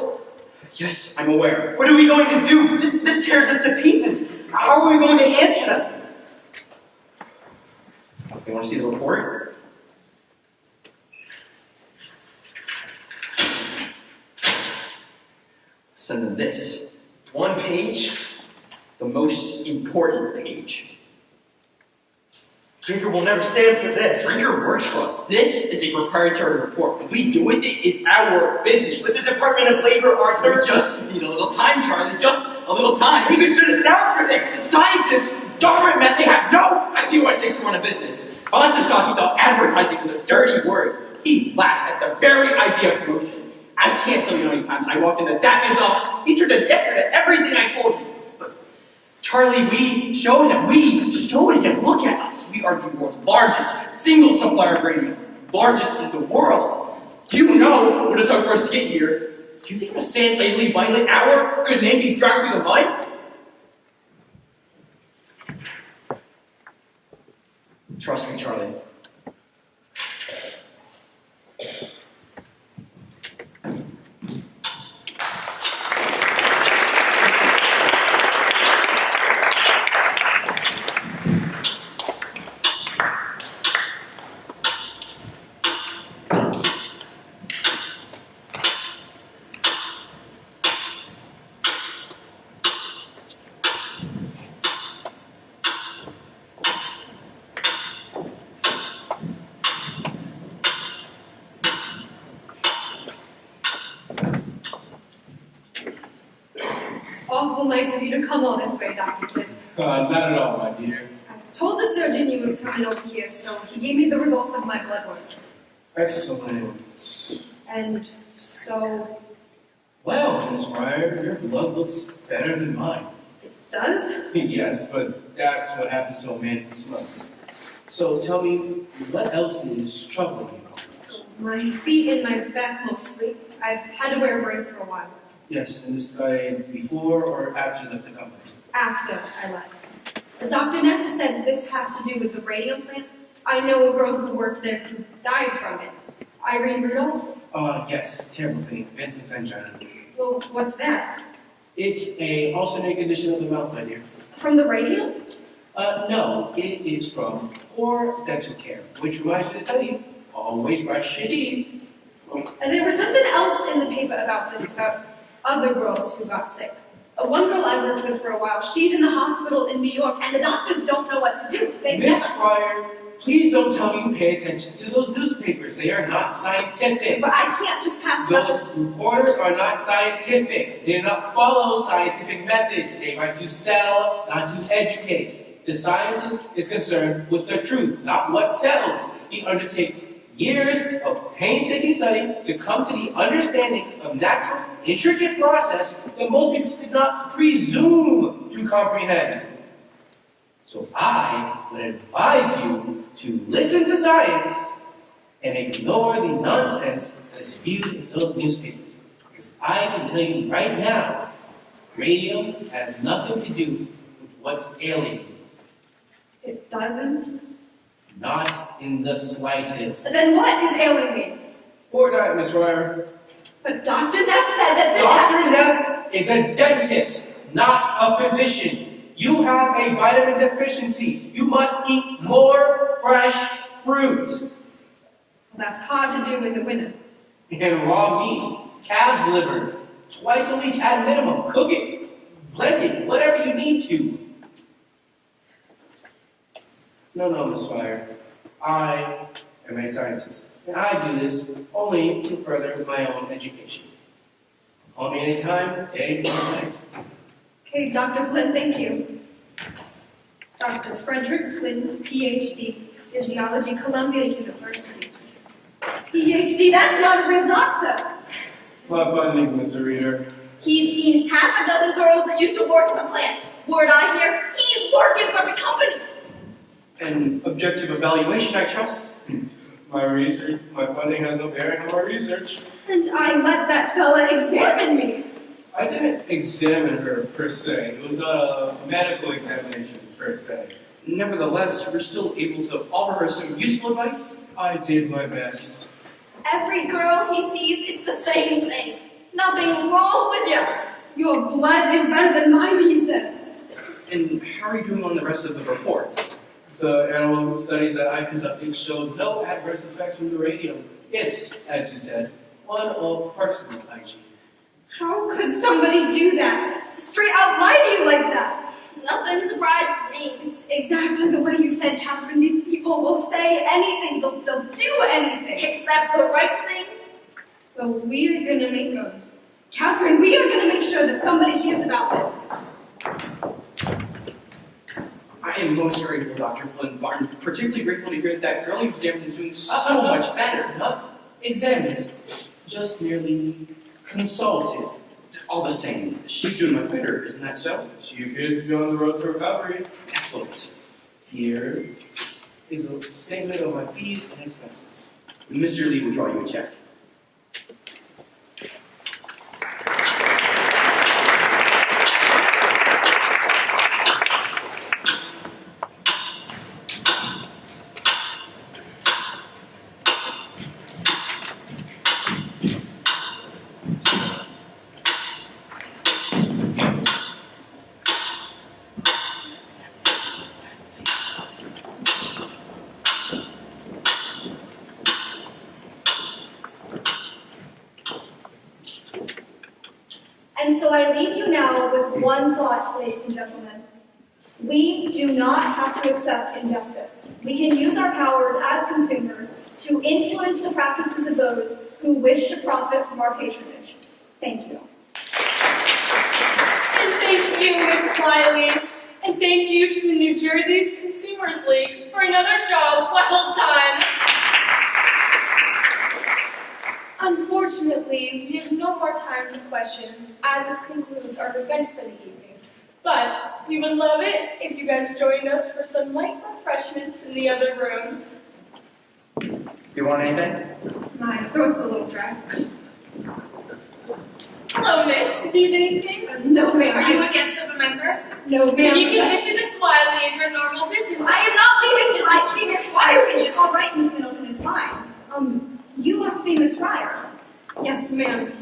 Yes, I'm aware. What are we going to do? This tears us to pieces. How are we going to answer them? You want to see the report? Send them this. One page? The most important page. Drinker will never stand for this. Drinker works for us. This is a proprietary report. What we do with it is our business. But the Department of Labor, Arthur, We just need a little time, Charlie. Just a little time. you can shut us down for this. Scientists, government men, they have no idea what it takes to run a business. Balestashov, he thought advertising was a dirty word. He laughed at the very idea of promotion. I can't tell you how many times I walked into that man's office, he turned a deaf ear to everything I told him. But Charlie, we showed him, look at us. We are the world's largest single supplier of radium, largest in the world. You know what it's took for us to get here. Do you think we'll stand idly by let our good name be dragged through the mud? Trust me, Charlie. Awful nice of you to come all this way, Dr. Flynn. Not at all, my dear. I told the surgeon you was coming over here, so he gave me the results of my blood work. Excellent. And so, Well, Miss Fryer, your blood looks better than mine. it does? Yes, but that's what happens to a man who smokes. So tell me, what else is troubling you? My feet and my back mostly. I've had to wear a brace for a while. Yes, and this guy before or after you left the company? After I left. Dr. Neff said this has to do with the radium plant. I know a girl who worked there who died from it. Irene Rudolph? Yes, terrible thing. Vincent's angina. Well, what's that? It's a alternate condition of the mouth, my dear. From the radium? No, it is from poor dental care, which reminds me to tell you, always brush your teeth. And there was something else in the paper about this, about other girls who got sick. One girl I worked with for a while, she's in the hospital in New York, and the doctors don't know what to do. Miss Fryer, please don't tell me you pay attention to those newspapers. They are not scientific. But I can't just pass it Those up. reporters are not scientific. They do not follow scientific methods. They write to sell, not to educate. The scientist is concerned with the truth, not what sells. He undertakes years of painstaking study to come to the understanding of natural, intricate process that most people could not presume to comprehend. So I would advise you to listen to science and ignore the nonsense that is spewed in those newspapers. Because I can tell you right now, radium has nothing to do with what's ailing you. It doesn't? Not in the slightest. Then what is ailing me? Poor diet, Miss Fryer. But Dr. Neff said that this has Dr. to... Neff is a dentist, not a physician. You have a vitamin deficiency. You must eat more fresh fruit. That's hard to do in the winter. And raw meat, calf's liver, twice a week at minimum. Cook it, blend it, whatever you need to. No, Miss Fryer. I am a scientist, and I do this only to further my own education. Call me anytime, day or night. Okay, Dr. Flynn, thank you. Dr. Frederick Flynn, PhD, Physiology, Columbia University. PhD, that's not a real doctor. My findings, Mr. Reader. He's seen half a dozen girls that used to work at the plant. Word I hear, he's working for the company. An objective evaluation, I trust. My funding has no bearing on my research. And I let that fella examine me. I didn't examine her, per se. It was not a medical examination, per se. Nevertheless, you were still able to offer her some useful advice. I did my best. Every girl he sees is the same thing. Nothing wrong with you. Your blood is better than mine, he says. And how are you doing on the rest of the report? The animal studies that I conducted showed no adverse effects from the radium. It's, as you said, one of personal hygiene. How could somebody do that? Straight out lie to you like that? Nothing surprises me. It's exactly the way you said, Catherine. These people will say anything. They'll do anything. Except the right thing. Well, we are going to make them. Catherine, we are going to make sure that somebody hears about this. I am most grateful, Dr. Flynn Barton. Particularly grateful to hear that girl you examined is doing so much better. Not examined, just merely consulted. All the same, she's doing much better, isn't that so? She appears to be on the road to recovery. Excellent. Here is a statement of my fees and expenses. Mr. Lee will draw you a check. And so I leave you now with one thought, ladies and gentlemen. We do not have to accept injustice. We can use our powers as consumers to influence the practices of those who wish to profit from our patronage. Thank you. And thank you, Miss Smiley. And thank you to the New Jersey's Consumers League for another job well done. Unfortunately, we have no more time for questions, as this concludes our event for the evening. But we would love it if you guys joined us for some light refreshments in the other room. You want anything? My throat's a little dry. Hello, miss. Need anything? No, ma'am. Are you a guest of a member? No, ma'am. You can visit Miss Wiley in her normal business. I am not leaving till I see Miss Wiley. It's all right, Miss Middleton, it's fine. You must be Miss Fryer. Yes, ma'am.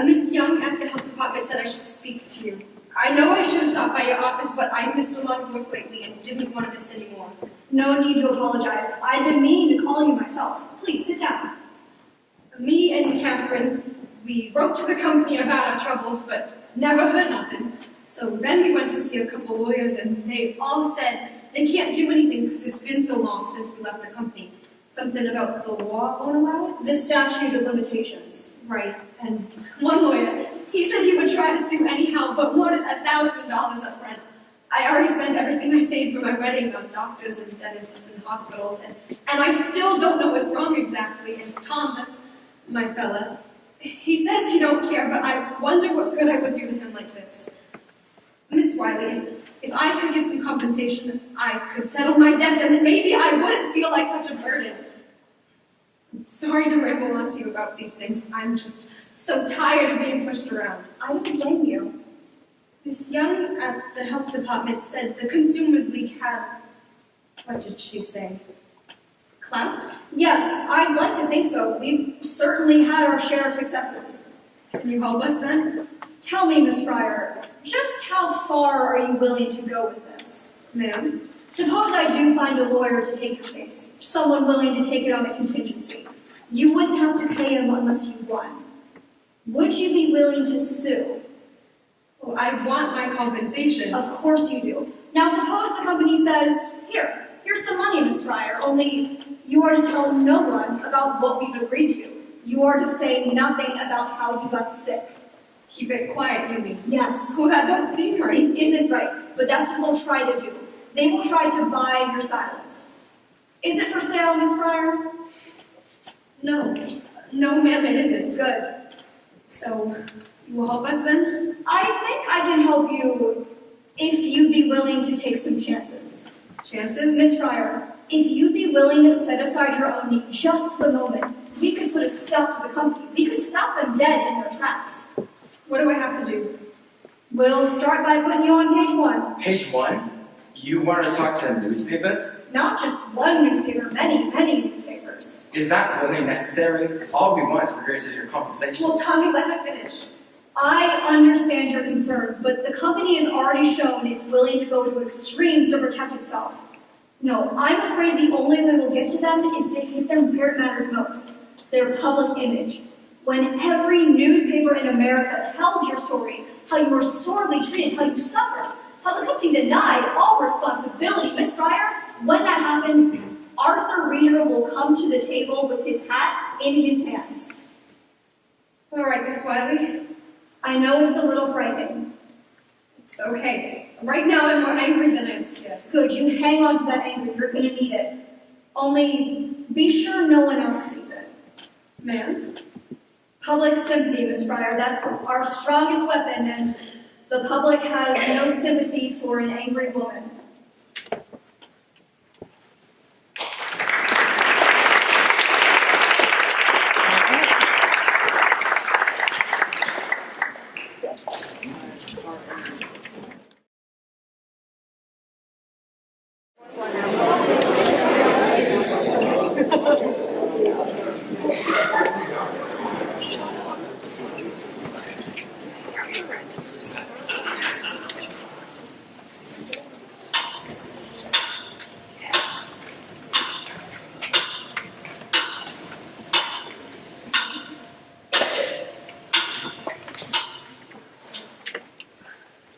Miss Young at the health department said I should speak to you. I I know I should have stopped by your office, but I missed a lot of work lately and didn't want to miss any more. No need to apologize. I've been meaning to call you myself. Please, sit down. Me and Catherine, we wrote to the company about our troubles, but never heard nothing. So then we went to see a couple lawyers, and they all said they can't do anything because it's been so long since we left the company. Something about the law won't allow it? The statute of limitations. Right. And one lawyer, he said he would try to sue anyhow, but wanted $1,000 up front. I already spent everything I saved for my wedding on doctors and dentists and hospitals, and I still don't know what's wrong exactly. And Tom, that's my fella, he says he don't care, but I wonder what good I would do to him like this. Miss Wiley, if I could get some compensation, I could settle my debts, and then maybe I wouldn't feel like such a burden. I'm sorry to ramble on to you about these things. I'm just so tired of being pushed around. I don't blame you. Miss Young at the health department said the Consumers League had, what did she say? Clout? Yes, I'd like to think so. We've certainly had our share of successes. Can you help us then? Tell me, Miss Fryer, just how far are you willing to go with this? Ma'am? Suppose I do find a lawyer to take your case, someone willing to take it on a contingency. You wouldn't have to pay him unless you won. Would you be willing to sue? Well, I want my compensation. Of course you do. Now suppose the company says, here's some money, Miss Fryer, only you are to tell no one about what we've agreed to. You are to say nothing about how you got sick. Keep it quiet, you mean? Yes. Well, that don't seem right. It isn't right, but that's what they'll try to do. They will try to buy your silence. Is it for sale, Miss Fryer? No. No, ma'am, it isn't. Good. So, you will help us then? I think I can help you if you'd be willing to take some chances. Chances? Miss Fryer, if you'd be willing to set aside your own need just for the moment, we could put a stop to the company. We could stop them dead in their tracks. What do I have to do? We'll start by putting you on page 1. Page 1? You want to talk to the newspapers? Not just one newspaper, many newspapers. Is that really necessary? All we want is for grace of your compensation. Well, Tommy, let her finish. I understand your concerns, but the company has already shown it's willing to go to extremes to protect itself. No, I'm afraid the only way we'll get to them is to hit them where it matters most, their public image. When every newspaper in America tells your story, how you were sorely treated, how you suffered, how the company denied all responsibility, Miss Fryer, when that happens, Arthur Reeder will come to the table with his hat in his hands. All right, Miss Wiley. I know it's a little frightening. It's okay. Right now I'm more angry than I'm scared. Good, you hang on to that anger, you're gonna need it. Only, be sure no one else sees it. Ma'am? Public sympathy, Miss Fryer, that's our strongest weapon, and the public has no sympathy for an angry woman.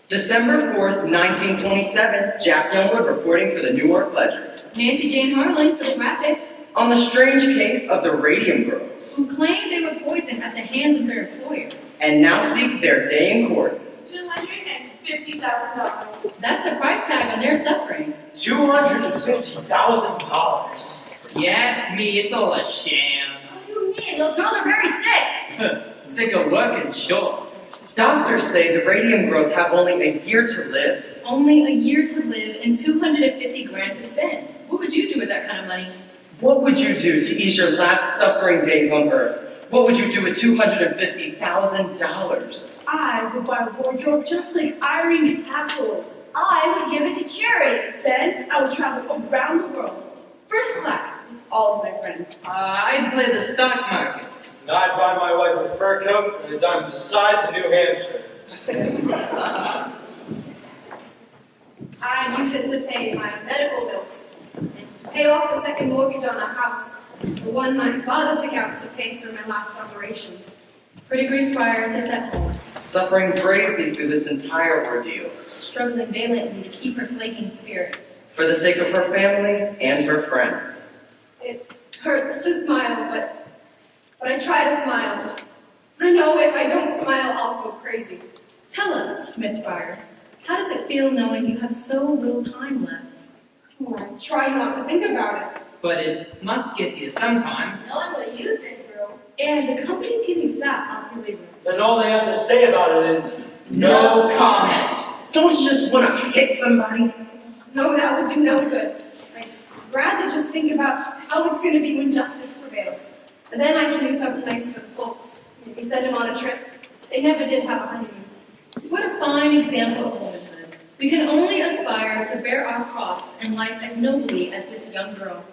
December 4th, 1927, Jack Youngwood reporting for the Newark Ledger. Nancy Jane Harlan for the graphic, On the strange case of the Radium Girls, who claimed they were poisoned at the hands of their employer. and now seek their day in court. $250,000. That's the price tag on their suffering. $250,000. Yes, me, it's all a sham. What do you mean? Those girls are very sick. Sick of working, sure. Doctors say the Radium Girls have only a year to live. Only a year to live and $250,000 to spend. What would you do with that kind of money? What would you do to ease your last suffering days on Earth? What would you do with $250,000? I would buy a wardrobe just like Irene Castle. I would give it to charity. Then I would travel around the world, first class, with all of my friends. I'd play the stock market. And I'd buy my wife a fur coat and a diamond the size of New Hampshire. I'd use it to pay my medical bills and pay off the second mortgage on our house, the one my father took out to pay for my last operation. Pretty Squire sits at home, Suffering bravely through this entire ordeal, struggling valiantly to keep her flaking spirits. for the sake of her family and her friends. It hurts to smile, but I try to smile. I know if I don't smile, I'll go crazy. Tell us, Miss Fryer, how does it feel knowing you have so little time left? Oh, I try not to think about it. But it must get to you sometimes. Knowing what you've been through. And the company's getting fat off your labor. And all they have to say about it is, No comment. Don't you just want to hit somebody? No, that would do no good. I'd rather just think about how it's going to be when justice prevails. And then I can do something nice for the folks. Maybe send them on a trip. They never did have a honeymoon. What a fine example of womanhood. We can only aspire to bear our cross and life as nobly as this young girl.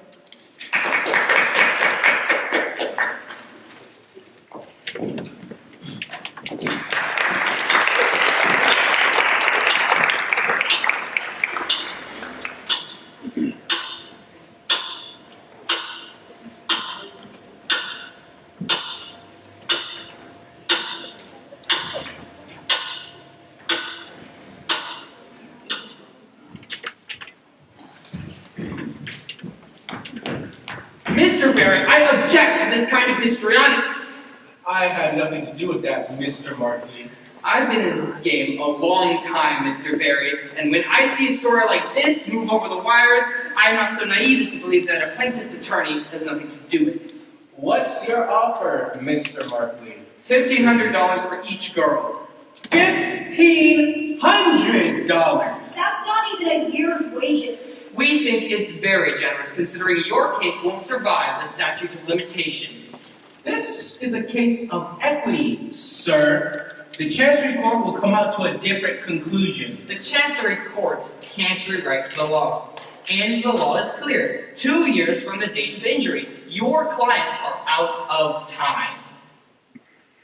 Mr. Barry, I object to this kind of histrionics. I had nothing to do with that, Mr. Markley. I've been in this game a long time, Mr. Barry, and when I see a story like this move over the wires, I'm not so naive as to believe that a plaintiff's attorney has nothing to do with it. What's your offer, Mr. Markley? $1,500 for each girl. $1,500! That's not even a year's wages. We think it's very generous, considering your case won't survive the statute of limitations. This is a case of equity, sir. The Chancery Court will come out to a different conclusion. The Chancery Court can't rewrite the law. And the law is clear. 2 years from the date of injury. Your clients are out of time.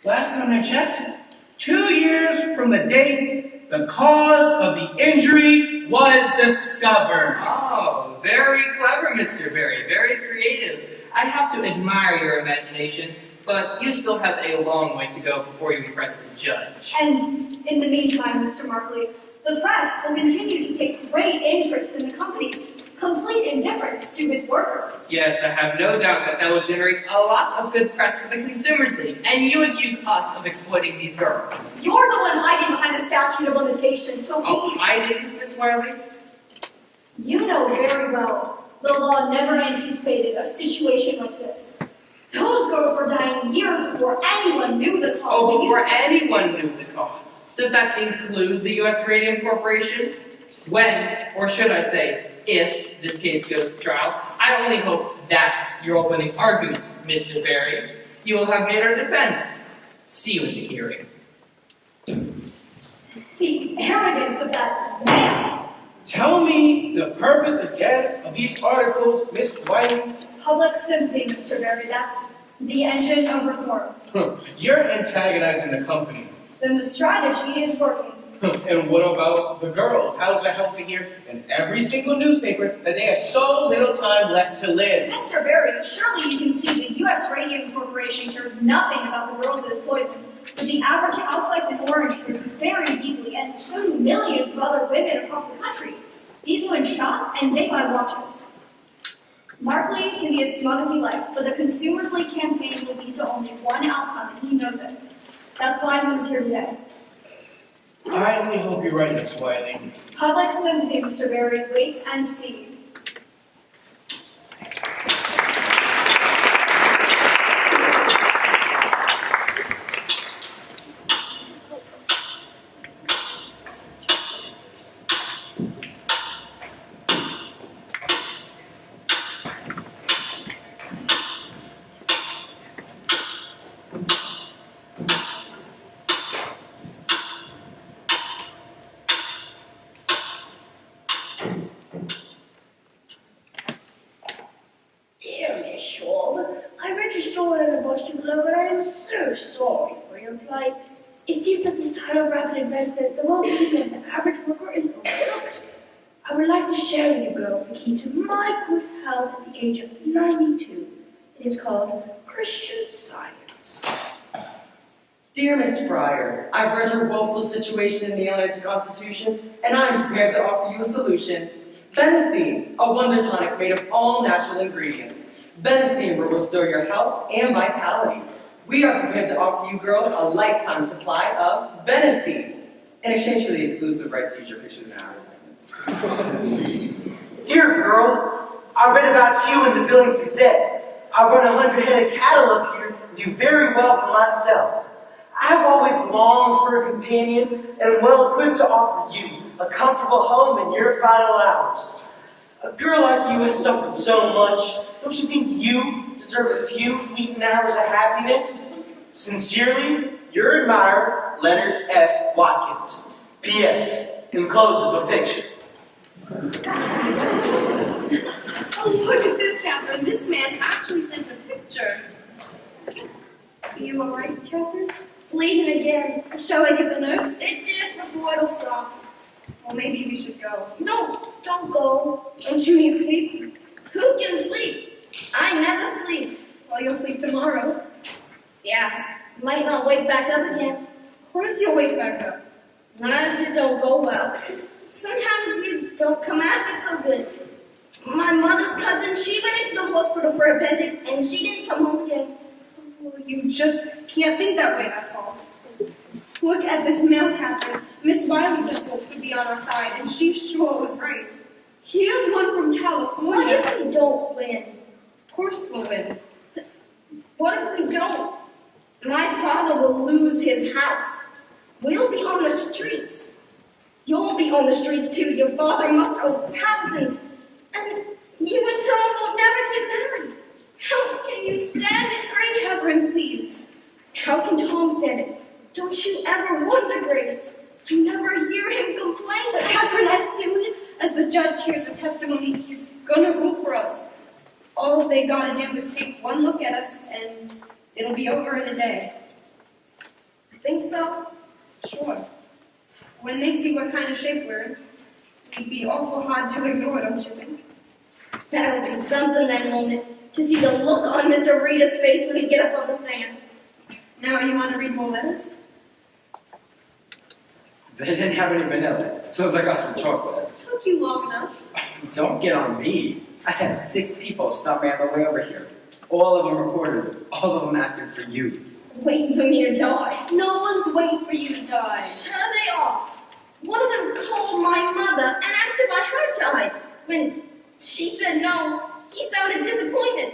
Last time I checked, 2 years from the date the cause of the injury was discovered. Oh, very clever, Mr. Barry. Very creative. I have to admire your imagination, but you still have a long way to go before you impress the judge. And in the meantime, Mr. Markley, the press will continue to take great interest in the company's complete indifference to his workers. Yes, I have no doubt that will generate a lot of good press for the Consumers League, and you accuse us of exploiting these girls. You're the one hiding behind the statute of limitations, so Hiding, Miss Wiley? You know very well the law never anticipated a situation like this. Those girls were dying years before anyone knew the cause. Oh, before anyone knew the cause. Does that include the U.S. Radium Corporation? When, or should I say, if this case goes to trial, I only hope that's your opening argument, Mr. Barry. You will have made our defense. See you in the hearing. The arrogance of that man. Tell me the purpose again of these articles, Miss Wiley. Public sympathy, Mr. Barry. That's the engine of reform. You're antagonizing the company. Then the strategy is working. And what about the girls? How does that help to hear in every single newspaper that they have so little time left to live? Mr. Barry, surely you can see the U.S. Radium Corporation cares nothing about the girls it is poisoned. But the average housewife in Orange cares very deeply, and so do millions of other women across the country. These women shop and they buy watches. Markley can be as smug as he likes, but the Consumers League campaign will lead to only one outcome, and he knows it. That's why he was here today. I only hope you're right, Miss Wiley. Public sympathy, Mr. Barry. Wait and see. Sorry for your plight. It seems at this time of rapid advancement, the well-being of the average worker is overlooked. I would like to share with you girls the key to my good health at the age of 92. It is called Christian Science. Dear Miss Fryer, I've read your woeful situation in the Atlantic Constitution, and I'm prepared to offer you a solution. Benacine, a wonder tonic made of all natural ingredients. Benacine will restore your health and vitality. We are prepared to offer you girls a lifetime supply of Benacine in exchange for the exclusive rights to use your pictures in advertisements. Dear girl, I read about you in the Billings Gazette. I run 100 head of cattle up here and do very well for myself. I've always longed for a companion and am well equipped to offer you a comfortable home in your final hours. A girl like you has suffered so much. Don't you think you deserve a few fleeting hours of happiness? Sincerely, your admirer, Leonard F. Watkins. P.S. Encloses the picture. Oh, look at this, Catherine. This man actually sent a picture. Are you alright, Catherine? Bleeding again. Shall I get the nurse? Sit just before it'll stop. Well, maybe we should go. No, don't go. Don't you need sleep? Who can sleep? I never sleep. Well, you'll sleep tomorrow. Yeah. Might not wake back up again. Of course you'll wake back up. Not if it don't go well. Sometimes you don't come out of it so good. My mother's cousin, she went into the hospital for appendix and she didn't come home again. Well, you just can't think that way, that's all. Look at this mail, Catherine. Miss Wiley said folks would be on our side, and she sure was right. Here's one from California. What if we don't win? Of course we'll win. What if we don't? My father will lose his house. We'll be on the streets. You'll be on the streets too. Your father must owe thousands. And you and Tom will never get married. How can you stand it, Grace? Catherine, please. How can Tom stand it? Don't you ever wonder, Grace? I never hear him complain. Catherine, as soon as the judge hears the testimony, he's gonna rule for us. All they gotta do is take one look at us, and it'll be over in a day. Think so? Sure. When they see what kind of shape we're in, it'd be awful hard to ignore, don't you think? That'll be something that moment, to see the look on Mr. Rita's face when we get up on the stand. Now you want to read more letters? They didn't have any vanilla, so I got some chocolate. It took you long enough. Don't get on me. I had 6 people stop me on the way over here. All of them reporters, all of them asking for you. Waiting for me to die. No one's waiting for you to die. Sure they are. One of them called my mother and asked if I had died. When she said no, he sounded disappointed.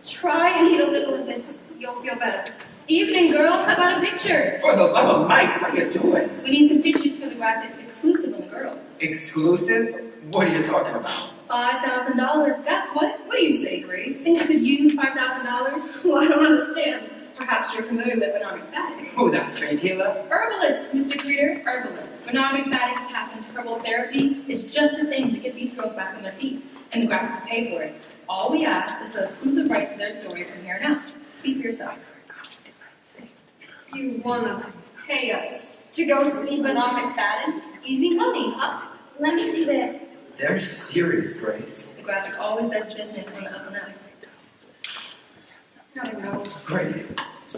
Try and eat a little of this. You'll feel better. Evening, girls. How about a picture? For the love of Mike, what are you doing? We need some pictures for the graphics exclusive on the girls. Exclusive? What are you talking about? $5,000. That's what? What do you say, Grace? Think you could use $5,000? Well, I don't understand. Perhaps you're familiar with Bonomic Fatty. Who, that faint healer? Herbalist, Mr. Creeder, herbalist. Bonomic Fatty's patent herbal therapy is just the thing to get these girls back on their feet, and the graphic will pay for it. All we ask is the exclusive rights to their story from here on out. See for yourself. You wanna pay us to go see Bonomic Fatty? Easy money, huh? Let me see that. They're serious, Grace. The graphic always does business on the up and up. I don't know. Grace,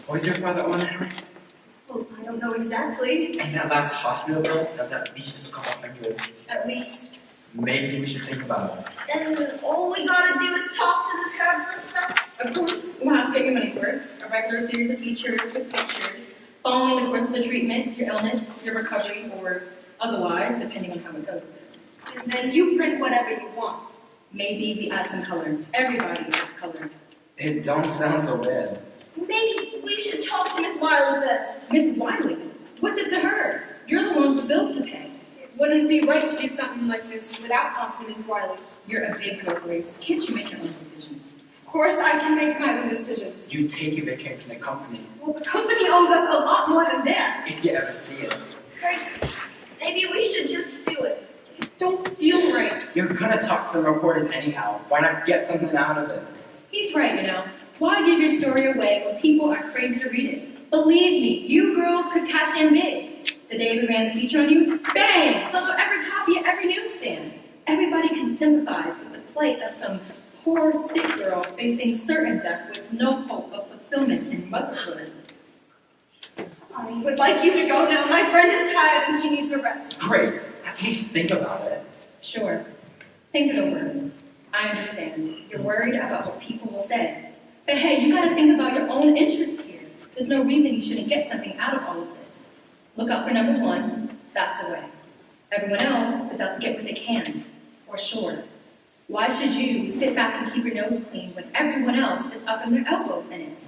was your father on the house? Well, I don't know exactly. And that last hospital bill, that was at least $200. At least. Maybe we should think about it. Then all we gotta do is talk to this herbalist fellow. Of course, we'll have to get your money's worth. A regular series of features with pictures, following the course of the treatment, your illness, your recovery, or otherwise, depending on how it goes. And then you print whatever you want. Maybe we add some color. Everybody adds color. It don't sound so bad. Maybe we should talk to Miss Wiley first. Miss Wiley? What's it to her? You're the ones with bills to pay. It wouldn't be right to do something like this without talking to Miss Wiley. You're a big girl, Grace. Can't you make your own decisions? Of course I can make my own decisions. You take it that came from the company. Well, the company owes us a lot more than that. If you ever see it. Grace, maybe we should just do it. It don't feel right. You're gonna talk to the reporters anyhow. Why not get something out of it? He's right, you know. Why give your story away when people are crazy to read it? Believe me, you girls could cash in big. The day we ran the feature on you, bang! Sold out every copy at every newsstand. Everybody can sympathize with the plight of some poor, sick girl facing certain death with no hope of fulfillment in motherhood. I would like you to go now. My friend is tired and she needs a rest. Grace, at least think about it. Sure. Think it over. I understand. You're worried about what people will say. But hey, you gotta think about your own interest here. There's no reason you shouldn't get something out of all of this. Look out for number one. That's the way. Everyone else is out to get what they can. Or sure. Why should you sit back and keep your nose clean when everyone else is up in their elbows in it?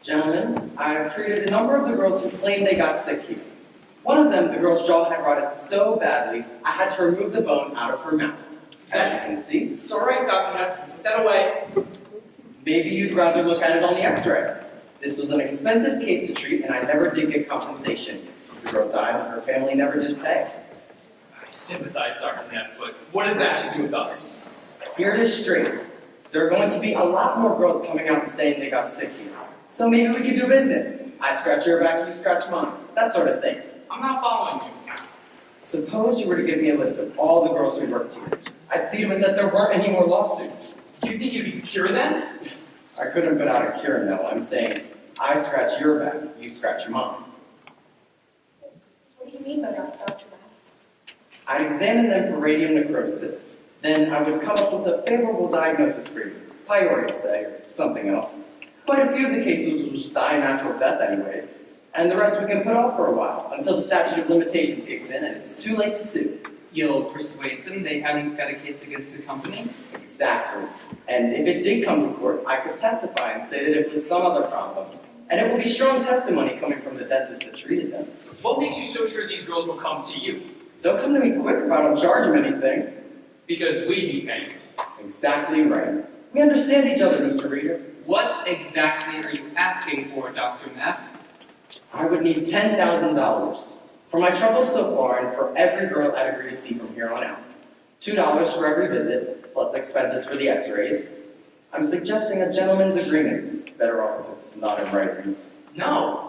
Gentlemen, I have treated a number of the girls who claimed they got sick here. One of them, the girl's jaw had rotted so badly, I had to remove the bone out of her mouth. As you can see, It's all right, Dr. Neff. Put that away. maybe you'd rather look at it on the x-ray. This was an expensive case to treat, and I never did get compensation. The girl died, and her family never did pay. I sympathize, Dr. Neff, but what does that have to do with us? Here it is straight. There are going to be a lot more girls coming out and saying they got sick here. So maybe we could do business. I scratch your back, you scratch mine. That sort of thing. I'm not following you. Suppose you were to give me a list of all the girls who worked here. I'd see to it that there weren't any more lawsuits. You think you can cure them? I couldn't put out a cure, no. I'm saying, I scratch your back, you scratch mine. What do you mean by that, Dr. Matt? I'd examine them for radium necrosis, then I would come up with a favorable diagnosis for you. Pyorrhea, say, or something else. Quite a few of the cases will just die a natural death anyways, and the rest we can put off for a while, until the statute of limitations kicks in and it's too late to sue. You'll persuade them they haven't got a case against the company? Exactly. And if it did come to court, I could testify and say that it was some other problem. And it will be strong testimony coming from the dentist that treated them. What makes you so sure these girls will come to you? They'll come to me quick if I don't charge them anything. Because we'd be paying. Exactly right. We understand each other, Mr. Reader. What exactly are you asking for, Dr. Neff? I would need $10,000 for my troubles so far and for every girl I'd agree to see from here on out. $2 for every visit, plus expenses for the x-rays. I'm suggesting a gentleman's agreement. Better off if it's not in writing. No.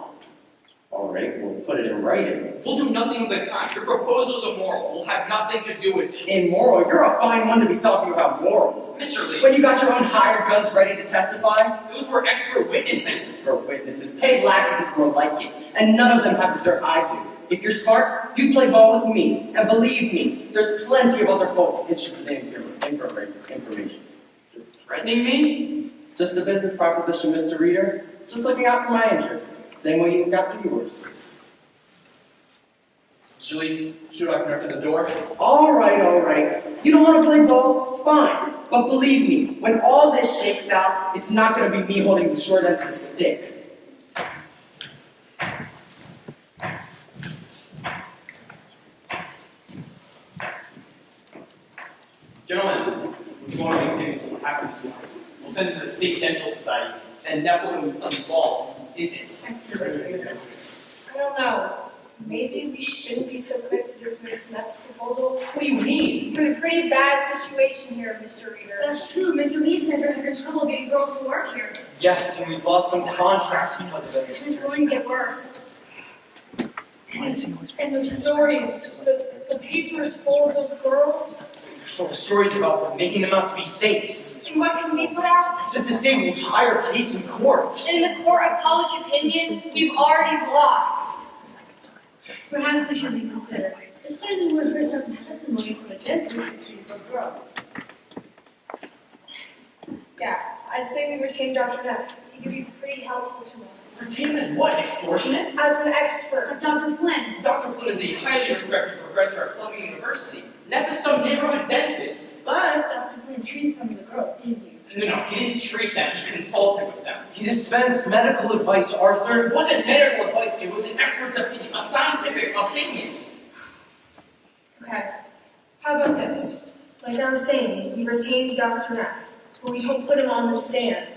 All right, we'll put it in writing. We'll do nothing of the kind. Your proposal's immoral. We'll have nothing to do with it. Immoral? You're a fine one to be talking about morals. Mr. Lee, When you got your own hired guns ready to testify? those were expert witnesses. For witnesses, paid lackeys if more like it, and none of them have the dirt I do. If you're smart, you play ball with me, and believe me, there's plenty of other folks interested in information. Threatening me? Just a business proposition, Mr. Reader. Just looking out for my interests. Same way you look out for yours. Should I connect to the door? All right. You don't want to play ball? Fine. But believe me, when all this shakes out, it's not going to be me holding the short end of the stick. Gentlemen, which one of these things will happen this morning? We'll send it to the State Dental Society, and that woman who's involved isn't. I don't know. Maybe we shouldn't be so quick to dismiss Neff's proposal. What do you mean? We're in a pretty bad situation here, Mr. Reader. That's true. Mr. Lee says we're having trouble getting girls to work here. Yes, and we've lost some contracts because of It's it. going to get worse. And the stories, the paper's full of those girls. So the stories about them, making them out to be saints. And what can we put out? It's a disabled entire case in court. In the court of public opinion, we've already lost. Perhaps we should reconsider. It's going to be worth for some testimony from a dentist for a girl. Yeah, I say we retain Dr. Neff. He could be pretty helpful to us. Retain him as what, an extortionist? As an expert. Dr. Flynn. Dr. Flynn is a highly respected professor at Columbia University. Neff is some neighborhood dentist. But Dr. Flynn treated some of the girls, didn't you? No, he didn't treat them, he consulted with them. He dispensed medical advice, Arthur. It wasn't medical advice, it was an expert's opinion, a scientific opinion. Okay, how about this? Like I was saying, we retain Dr. Neff, but we don't put him on the stand.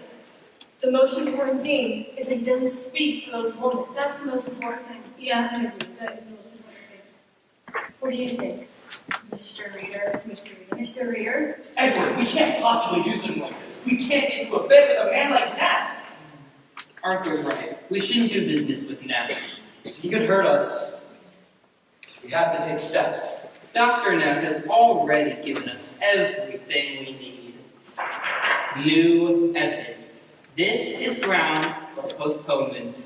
The most important thing is that he doesn't speak for those women. That's the most important thing. Yeah, I agree. That is the most important thing. What do you think, Mr. Reader? Mr. Reader? Edward, we can't possibly do something like this. We can't get into a bed with a man like that. Arthur's right. We shouldn't do business with Neff. He could hurt us. We have to take steps. Dr. Neff has already given us everything we need. New evidence. This is grounds for postponement.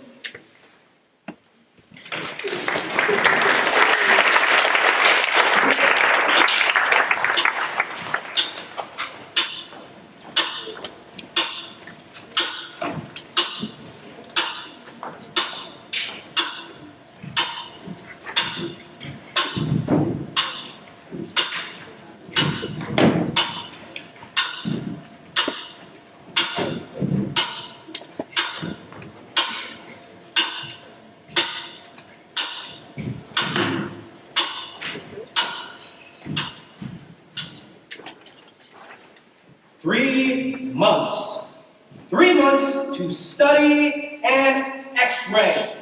months. 3 months to study and x-ray.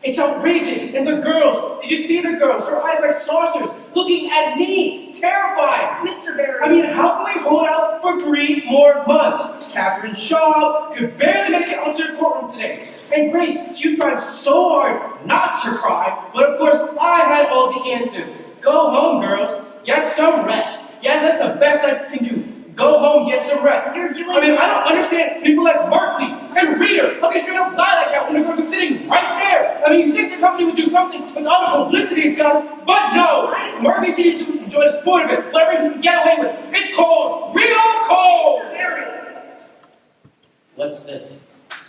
It's outrageous. And the girls, did you see the girls? Their eyes like saucers, looking at me, terrified. Mr. Barry. I mean, how can we hold out for 3 more months? Catherine Shaw could barely make it onto the courtroom today. And Grace, she was trying so hard not to cry, but of course I had all the answers. Go home, girls. Get some rest. Yes, that's the best I can do. Go home, get some rest. You're doing I mean, I don't understand people like Markley and Reader. How can you straight up lie like that when the girls are sitting right there? I mean, you think the company would do something with all the publicity it's got, but no. Markley seems to enjoy the sport of it, whatever he can get away with. It's called real cold. Mr. Barry. What's this?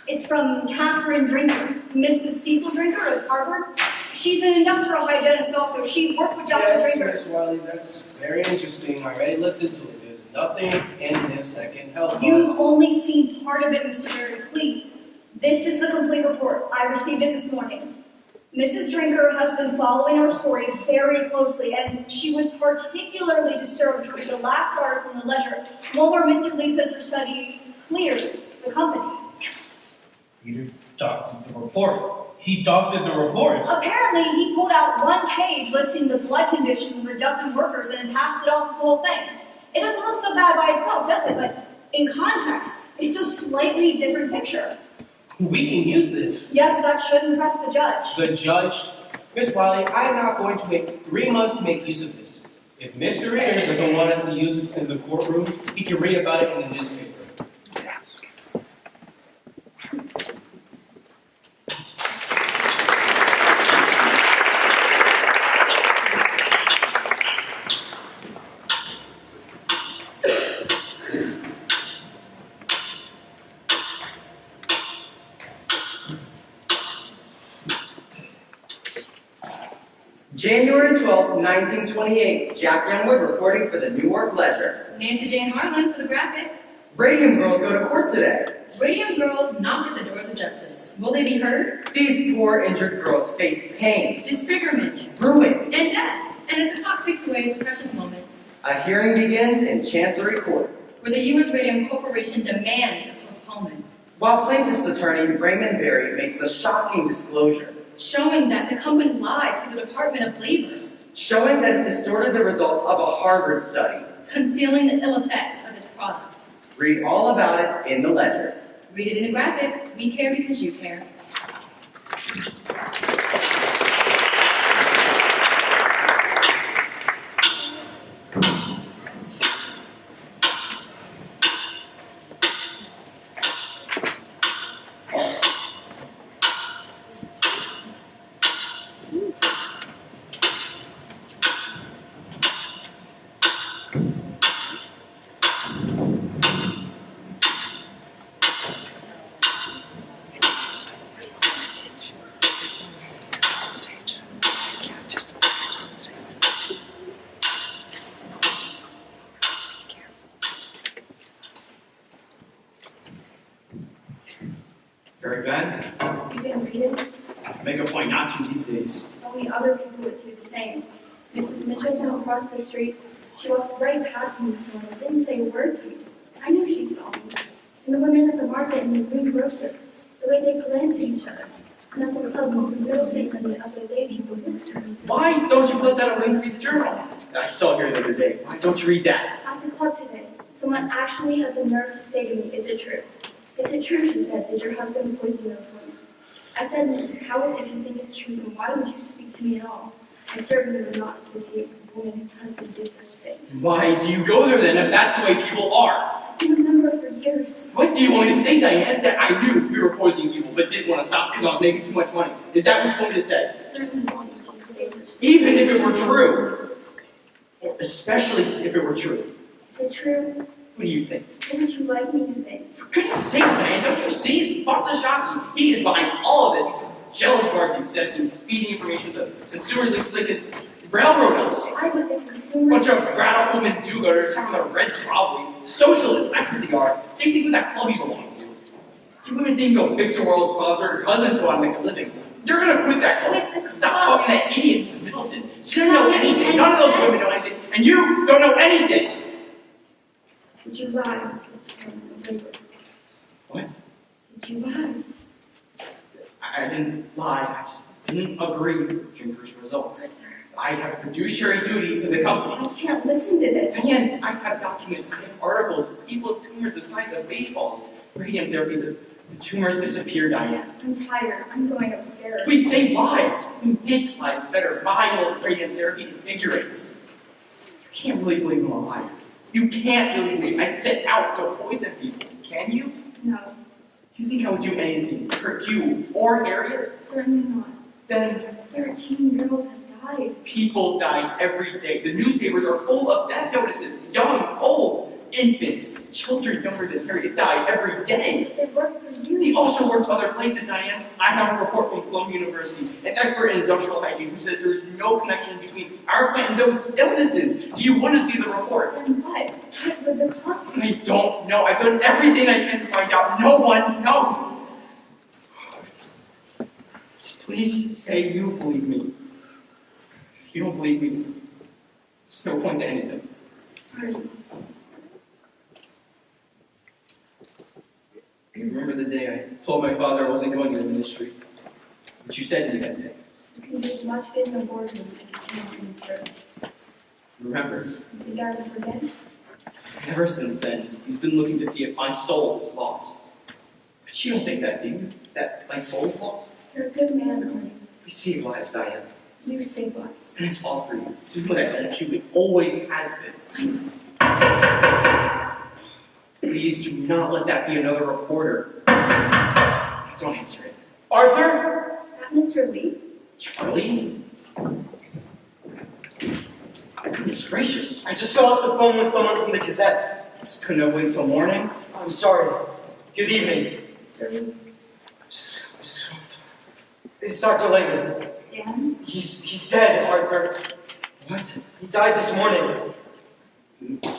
It's from Catherine Drinker, Mrs. Cecil Drinker of Harvard. She's an industrial hygienist also. She worked with Dr. Yes, Drinker. Miss Wiley, that's very interesting. I already looked into it. There's nothing in this that can help You've us. only seen part of it, Mr. Barry. Please. This is the complete report. I received it this morning. Mrs. Drinker has been following our story very closely, and she was particularly disturbed to read the last article in the Ledger, one where Mr. Lee says her study clears the company. Peter doctored the report. He doctored the report. Apparently, he pulled out one page listing the blood conditions of a dozen workers and passed it off as the whole thing. It doesn't look so bad by itself, does it? But in context, it's a slightly different picture. We can use this. Yes, that should impress the judge. The judge? Miss Wiley, I am not going to wait 3 months to make use of this. If Mr. Reader doesn't want us to use this in the courtroom, he can read about it in the newspaper. January 12th, 1928, Jack Youngwood reporting for the Newark Ledger. Nancy Jane Harlan for the graphic. Radium Girls go to court today. Radium Girls knock at the doors of justice. Will they be heard? These poor injured girls face pain, Disfigurement. ruin. And death. And as the clock ticks away the precious moments, A hearing begins in Chancery Court. where the U.S. Radium Corporation demands a postponement, While plaintiff's attorney Raymond Berry makes a shocking disclosure, showing that the company lied to the Department of Labor, showing that it distorted the results of a Harvard study. concealing the ill effects of its product. Read all about it in the Ledger. Read it in a graphic. We care because you care. Very bad. You didn't read it? I make a point not to these days. Only other people would do the same. Mrs. Mitchell from across the street, she walked right past me this morning, didn't say a word to me. I knew she saw me. And the women at the market and the greengrocer, the way they glanced at each other. And at the club, Mrs. Middleton and the other ladies, the whispers. Why don't you put that away and read the journal? I saw here the other day. Why don't you read that? At the club today, someone actually had the nerve to say to me, "Is it true?" "Is it true?" she said. "Did your husband poison those women?" I said, "Mrs. Coward, if you think it's true, then why would you speak to me at all? I certainly would not associate with a woman whose husband did such things." Why do you go there then if that's the way people are? I've been a member for years. What do you want me to say, Diane? That I knew we were poisoning people but didn't want to stop because I was making too much money. Is that what you want me to say? I certainly wanted you to say such things. Even if it were true. Or especially if it were true. Is it true? What do you think? What would you like me to think? For goodness sakes, Diane, don't you see? It's Shocking. He is behind all of this. He's a jealous party who says he's feeding information to consumers like they could railroad us. I would think A consumers... bunch of rat women do-gooders, talking about Reds probably. Socialists, that's what they are. Same thing with that club you belong to. You women think you'll fix the world's problems or your husbands want to make a living. You're gonna quit that club. Quit the club. Stop talking to that idiot, Mrs. Middleton. She doesn't know anything. None of those women know anything. And you don't know anything. Did you lie? What? Did you lie? I didn't lie. I just didn't agree with Ginger's results. I have a fiduciary duty to the company. I can't listen to this. Diane, I have documents, I have articles, people with tumors the size of baseballs. Radium therapy, the tumors disappear, Diane. I'm tired. I'm going upstairs. We save lives. We make lives better by what radium therapy invigorates. You can't really believe I'm a liar. You can't really believe I set out to poison people, can you? No, Do you think I would do anything to hurt you or Harriet? certainly not. Then 13 girls have died. people die every day. The newspapers are full of death notices. Young, old, infants, children younger than Harriet die every day. They work for you. He also worked other places, Diane. I have a report from Columbia University, an expert in industrial hygiene, who says there is no connection between our plant and those illnesses. Do you want to see the report? Then what? What would the cause be? I don't know. I've done everything I can to find out. No one knows. Just please say you believe me. If you don't believe me, there's no point to anything. Pardon. I remember the day I told my father I wasn't going to the ministry. What you said to me that day. You can do as much good in the boardroom as you can in the church. Remember, You think I would forget? ever since then, he's been looking to see if my soul is lost. But you don't think that, do you? That my soul's lost? You're a good man, Ernie. We save lives, Diane. You save lives. And it's all for you. This is what I told you. It always has been. Please do not let that be another reporter. Don't answer it. Arthur? Is that Mr. Lee? Charlie? Goodness gracious. I just got off the phone with someone from the Gazette. This couldn't have waited till morning. I'm sorry. Good evening. Mr. Lee? It's Dr. Lehman. Dan? He's dead, Arthur. What? He died this morning.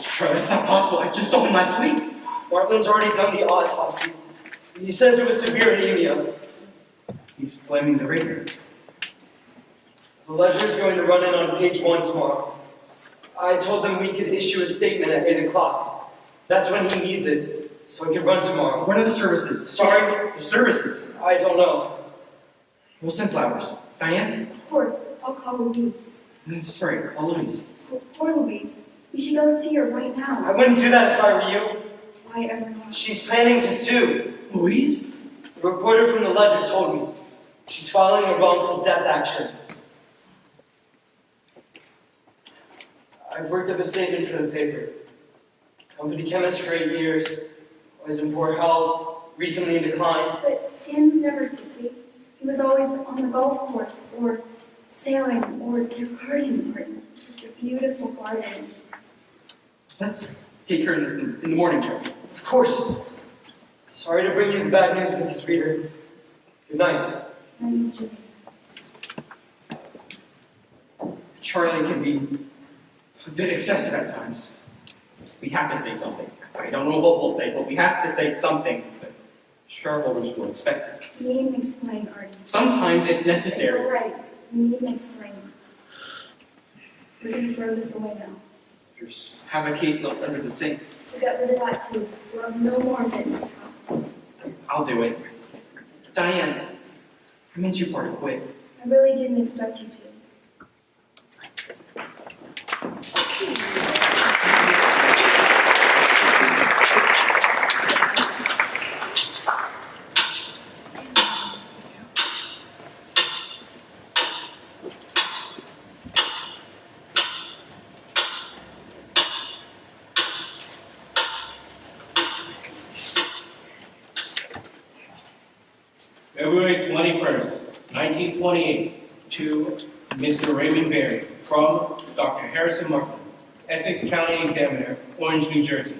Charlie, that's not possible. I just saw him last week. Martlin's already done the autopsy. He says it was severe anemia. He's blaming the radio. The ledger's going to run in on page 1 tomorrow. I told them we could issue a statement at 8 o'clock. That's when he needs it, so I can run tomorrow. What are the services? Sorry? The services. I don't know. We'll send flowers. Diane? Of course. I'll call Louise. Sorry, call Louise. Oh, poor Louise. You should go see her right I now. wouldn't do that if I were you. Why ever not? She's planning to sue. Louise? The reporter from the Ledger told me. She's filing a wrongful death action. I've worked up a statement for the paper. Company chemist for 8 years. Was in poor health, recently in decline. But Dan was never sickly. He was always on the golf course, or sailing, or their garden party. Such a beautiful garden. Let's take care of this in the morning, Charlie. Of course. Sorry to bring you the bad news, Mrs. Reader. Good night. And Mr. Lee. Charlie can be a bit excessive at times. We have to say something. I don't know what we'll say, but we have to say something. But Shareholders will expect it. You needn't explain, Artie. Sometimes it's It's necessary. all right. You needn't explain. We're gonna throw this away now. Just have a case locked under the sink. So get rid of that too. We'll have no more of it in this house. I'll do it. Diane, I meant you for to quit. I really didn't expect you to. February 21st, 1928, to Mr. Raymond Berry, from Dr. Harrison Martin, Essex County Examiner, Orange, New Jersey.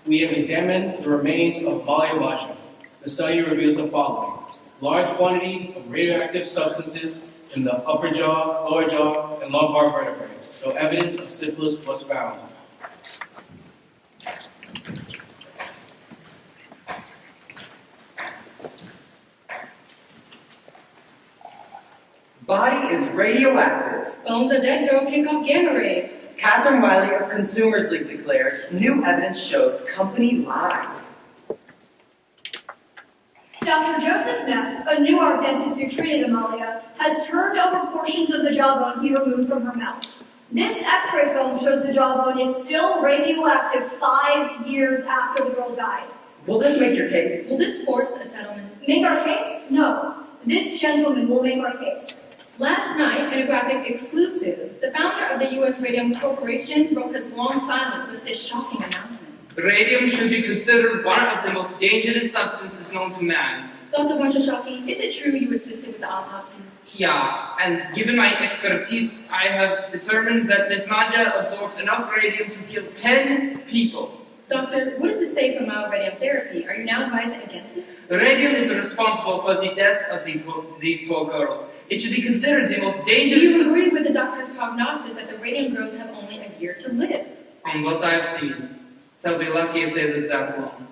We have examined the remains of Molly Elijah. The study reveals the following: large quantities of radioactive substances in the upper jaw, lower jaw, and lumbar vertebrae. No evidence of syphilis was found. Body is radioactive. Bones of dead girl kick off gamma rays. Catherine Wiley of Consumers League declares new evidence shows company lied. Dr. Joseph Neff, a Newark dentist who treated Amalia, has turned over portions of the jawbone he removed from her mouth. This x-ray film shows the jawbone is still radioactive 5 years after the girl died. Will this make your case? Will this force a settlement? Make our case? No. This gentleman will make our case. Last night, in a graphic exclusive, the founder of the U.S. Radium Corporation broke his long silence with this shocking announcement. Radium should be considered one of the most dangerous substances known to man. Dr. Vanshashaki, is it true you assisted with the autopsy? Yeah, and given my expertise, I have determined that Miss Maja absorbed enough radium to kill 10 people. Doctor, what does it say for mild radium therapy? Are you now advising against it? Radium is responsible for the deaths of these poor girls. It should be considered the most dangerous... Do you agree with the doctor's prognosis that the Radium Girls have only a year to live? From what I've seen, they'll be lucky if they live that long.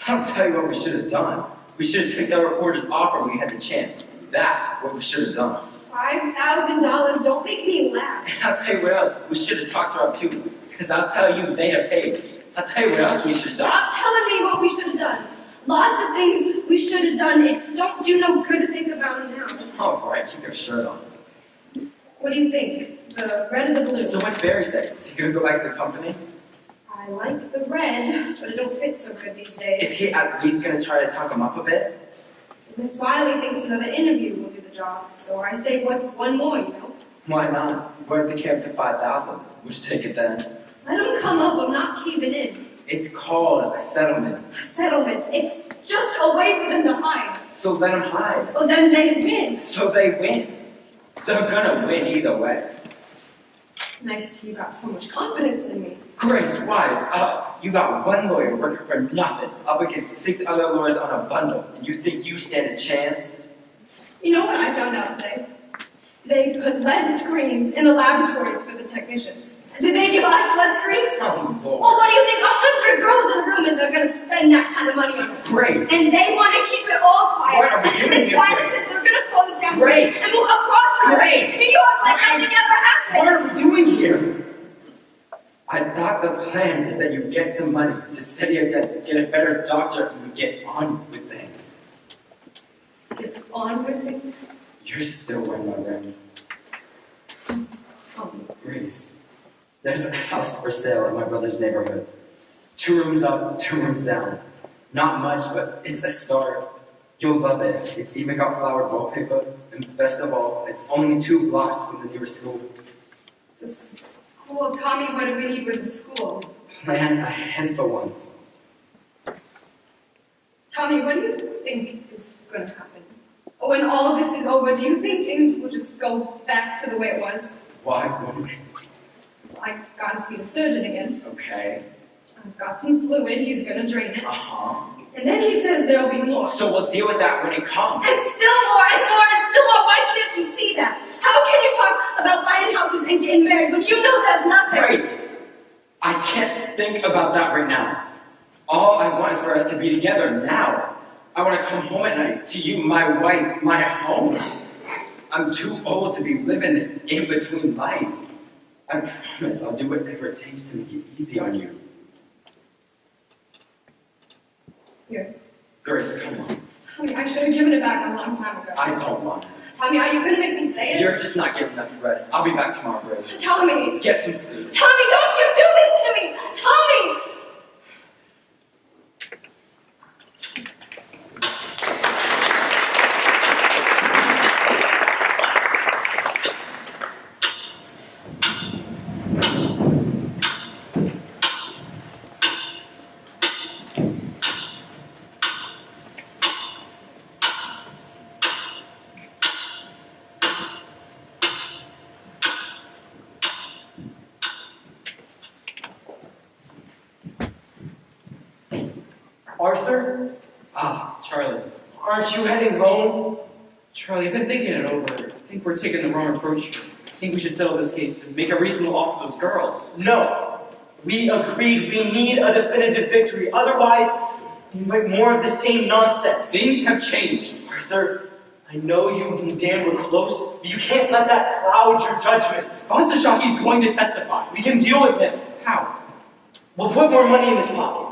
I'll tell you what we should have done. We should have taken that reporter's offer when we had the chance. That's what we should have done. $5,000, don't make me laugh. And I'll tell you what else. We should have talked her up too. Because I'll tell you, they'd have paid. I'll tell you what else we should have done. Stop telling me what we should have done. Lots of things we should have done. It don't do no good to think about it now. All right, keep your shirt on. What do you think? The red or the blue? So what's Barry say? Is he going to go back to the company? I like the red, but it don't fit so good these days. Is he at least going to try to talk him up a bit? Miss Wiley thinks another interview will do the job, so I say what's one more, you know? Why not? What if they came up to 5,000? Would you take it then? Let them come up, I'm not caving in. It's called a settlement. Settlement, it's just a way for them to hide. So let them hide. Oh, then they win. So they win. They're gonna win either way. Nice, you got so much confidence in me. Grace, wise up. You got one lawyer working for nothing, up against 6 other lawyers on a bundle, and you think you stand a chance? You know what I found out today? They put lead screens in the laboratories for the technicians. Did they give us lead screens? Oh, Lord. Well, what do you think? 100 girls in a room and they're gonna spend that kind of money on it. Great. And they want to keep it all quiet. What are we doing Miss here, Wiley Grace? says they're gonna close down Great. and move across the Great. to New York like nothing ever happened. What are we doing here? I thought the plan is that you get some money to settle your debts, get a better doctor, and we get on with things. Get on with things. You're still wearing my ring. Tell me. Grace, there's a house for sale in my brother's neighborhood. 2 rooms up, 2 rooms down. Not much, but it's a start. You'll love it. It's even got flowered wallpaper, and best of all, it's only 2 blocks from the nearest school. The Well, Tommy, what do we need with the school? Plan ahead for once. Tommy, what do you think is going to happen? When all of this is over, do you think things will just go back to the way it was? Why? I gotta see the surgeon again. Okay. I've got some fluid, he's gonna drain it. Uh-huh. And then he says there'll be more. So we'll deal with that when it comes. And still more, and more, and still more. Why can't you see that? How can you talk about buying houses and getting married when you know there's nothing? Grace! I can't think about that right now. All I want is for us to be together now. I want to come home at night to you, my wife, my home. I'm too old to be living this in-between life. I promise I'll do whatever it takes to make it easy on you. Here. Grace, come on. Tommy, I should have given it back a long time ago. I don't want it. Tommy, are you gonna make me say it? You're just not getting enough rest. I'll be back tomorrow, Grace. Tommy! Get some sleep. Tommy, don't you do this to me! Tommy! Arthur? Ah, Charlie. Aren't you heading home? Charlie, I've been thinking it over. I think we're taking the wrong approach here. I think we should settle this case and make a reasonable offer to those girls. No. We agreed we need a definitive victory. Otherwise, you invite more of the same nonsense. Things have changed. Arthur, I know you and Dan were close, but you can't let that cloud your judgment. Bansashaki is going to testify. We can deal with him. How? We'll put more money in his pocket.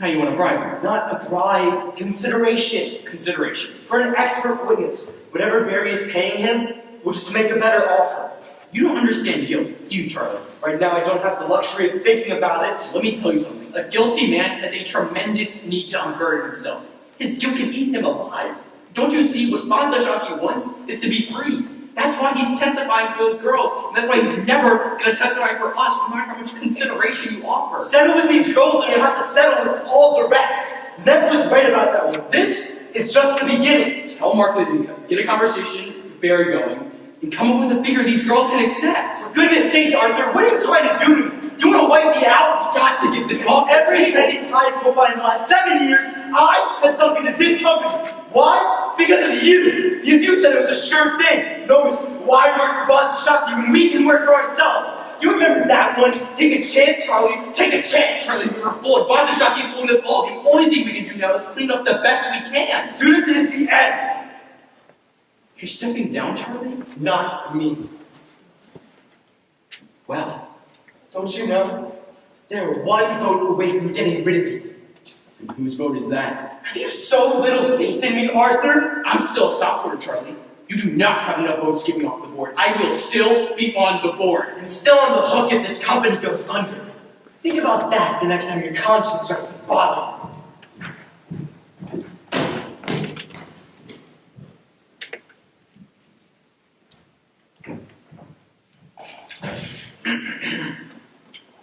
Now you want to bribe her? Not a bribe, consideration. Consideration. For an expert witness, whatever Barry is paying him, we'll just make a better offer. You don't understand guilt, do you, Charlie? Right now, I don't have the luxury of thinking about it. Let me tell you something. A guilty man has a tremendous need to unburden himself. His guilt can eat him alive. Don't you see what Bansashaki wants is to be free? That's why he's testifying for those girls, and that's why he's never going to testify for us, no matter how much consideration you offer. Settle with these girls, and you have to settle with all the rest. Never was right about that one. This is just the beginning. Tell Mark to get a conversation with Barry going, and come up with a figure these girls can accept. For goodness sakes, Arthur, what are you trying to do to me? You want to wipe me out? You've got to get this off the Every table. penny I put by in the last 7 years, I have sunk into this company. Why? Because of you. Because you said it was a sure thing. Notice, why work for Bansashaki when we can work for ourselves? You remember that one? Take a chance, Charlie. Take a chance. Charlie, we were full of Bansashaki pulling us all. The only thing we can do now is clean up the best we can. Do this is the end. You're stepping down, Charlie? Not me. Well, don't you know? They're one vote away from getting rid of you. and whose vote is that? Have you so little faith in me, Arthur? I'm still a stockholder, Charlie. You do not have enough votes to get me off the board. I will still be on the board. And still on the hook if this company goes under. Think about that the next time your conscience starts to bother you.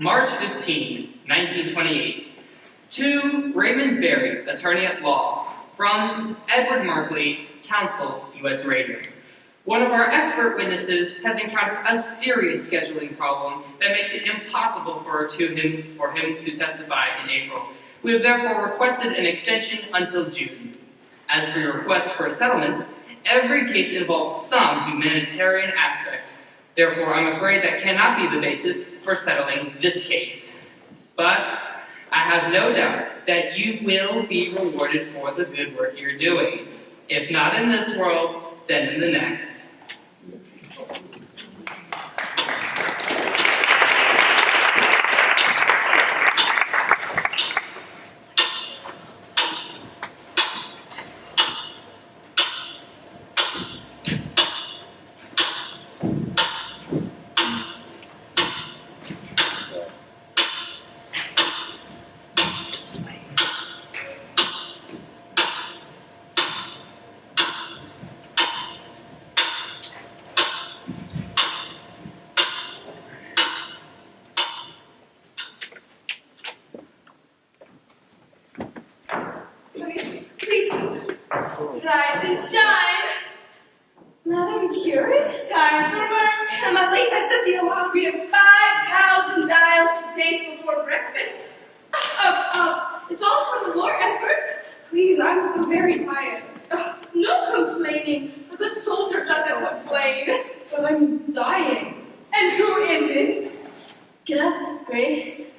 March 15, 1928. To Raymond Berry, attorney at law, from Edward Markley, counsel, U.S. Radio. One of our expert witnesses has encountered a serious scheduling problem that makes it impossible for him to testify in April. We have therefore requested an extension until June. As for your request for a settlement, every case involves some humanitarian aspect. Therefore, I'm afraid that cannot be the basis for settling this case. But I have no doubt that you will be rewarded for the good work you're doing. If not in this world, then in the next. Keurig? Time for work. Am I late? I set the alarm. We have 5,000 dials to paint before breakfast. It's all for the war effort. Please, I'm so very tired. No complaining. A good soldier doesn't complain. But I'm dying. And who isn't? Get up, Grace.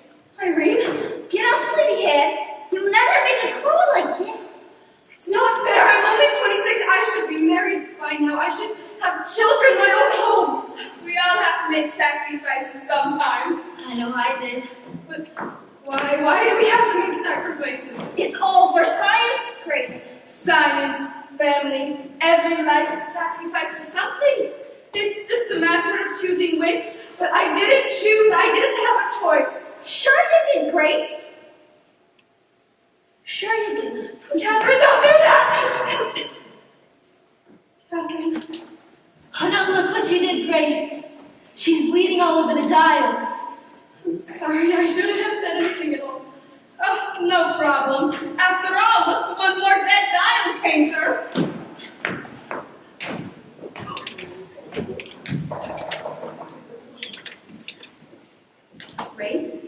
Irene? Get up, sleepyhead. You'll never make a call like this. It's not fair. I'm only 26. I should be married by now. I should have children, my own home. We all have to make sacrifices sometimes. I know I did. But why do we have to make sacrifices? It's all for science, Grace. Science, family, every life is sacrificed to something. It's just a matter of choosing which. But I didn't choose. I didn't have a choice. Sure you did, Grace. Sure you did. Catherine, don't do that! Catherine. Oh no, look what you did, Grace. She's bleeding all over the dials. I'm sorry, I shouldn't have said anything at all. Oh, no problem. After all, what's one more dead dial painter? Grace?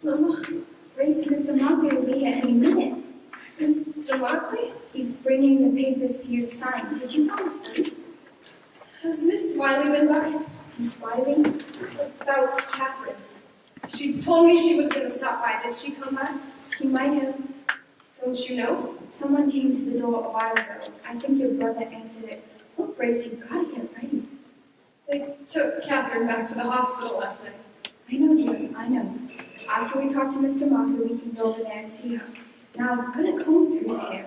Mama? Grace, Mr. Mockley will be here any minute. Mr. Mockley? He's bringing the papers for you to sign. Did you promise them? Has Miss Wiley been by? Miss Wiley? About Catherine. She told me she was going to stop by. Did she come by? She might have. Don't you know? Someone came to the door a while ago. I think your brother answered it. Look, Grace, you've got to get ready. They took Catherine back to the hospital last night. I know, dear, I know. After we talk to Mr. Mockley, we can go over there and see her. Now, put a comb through your hair.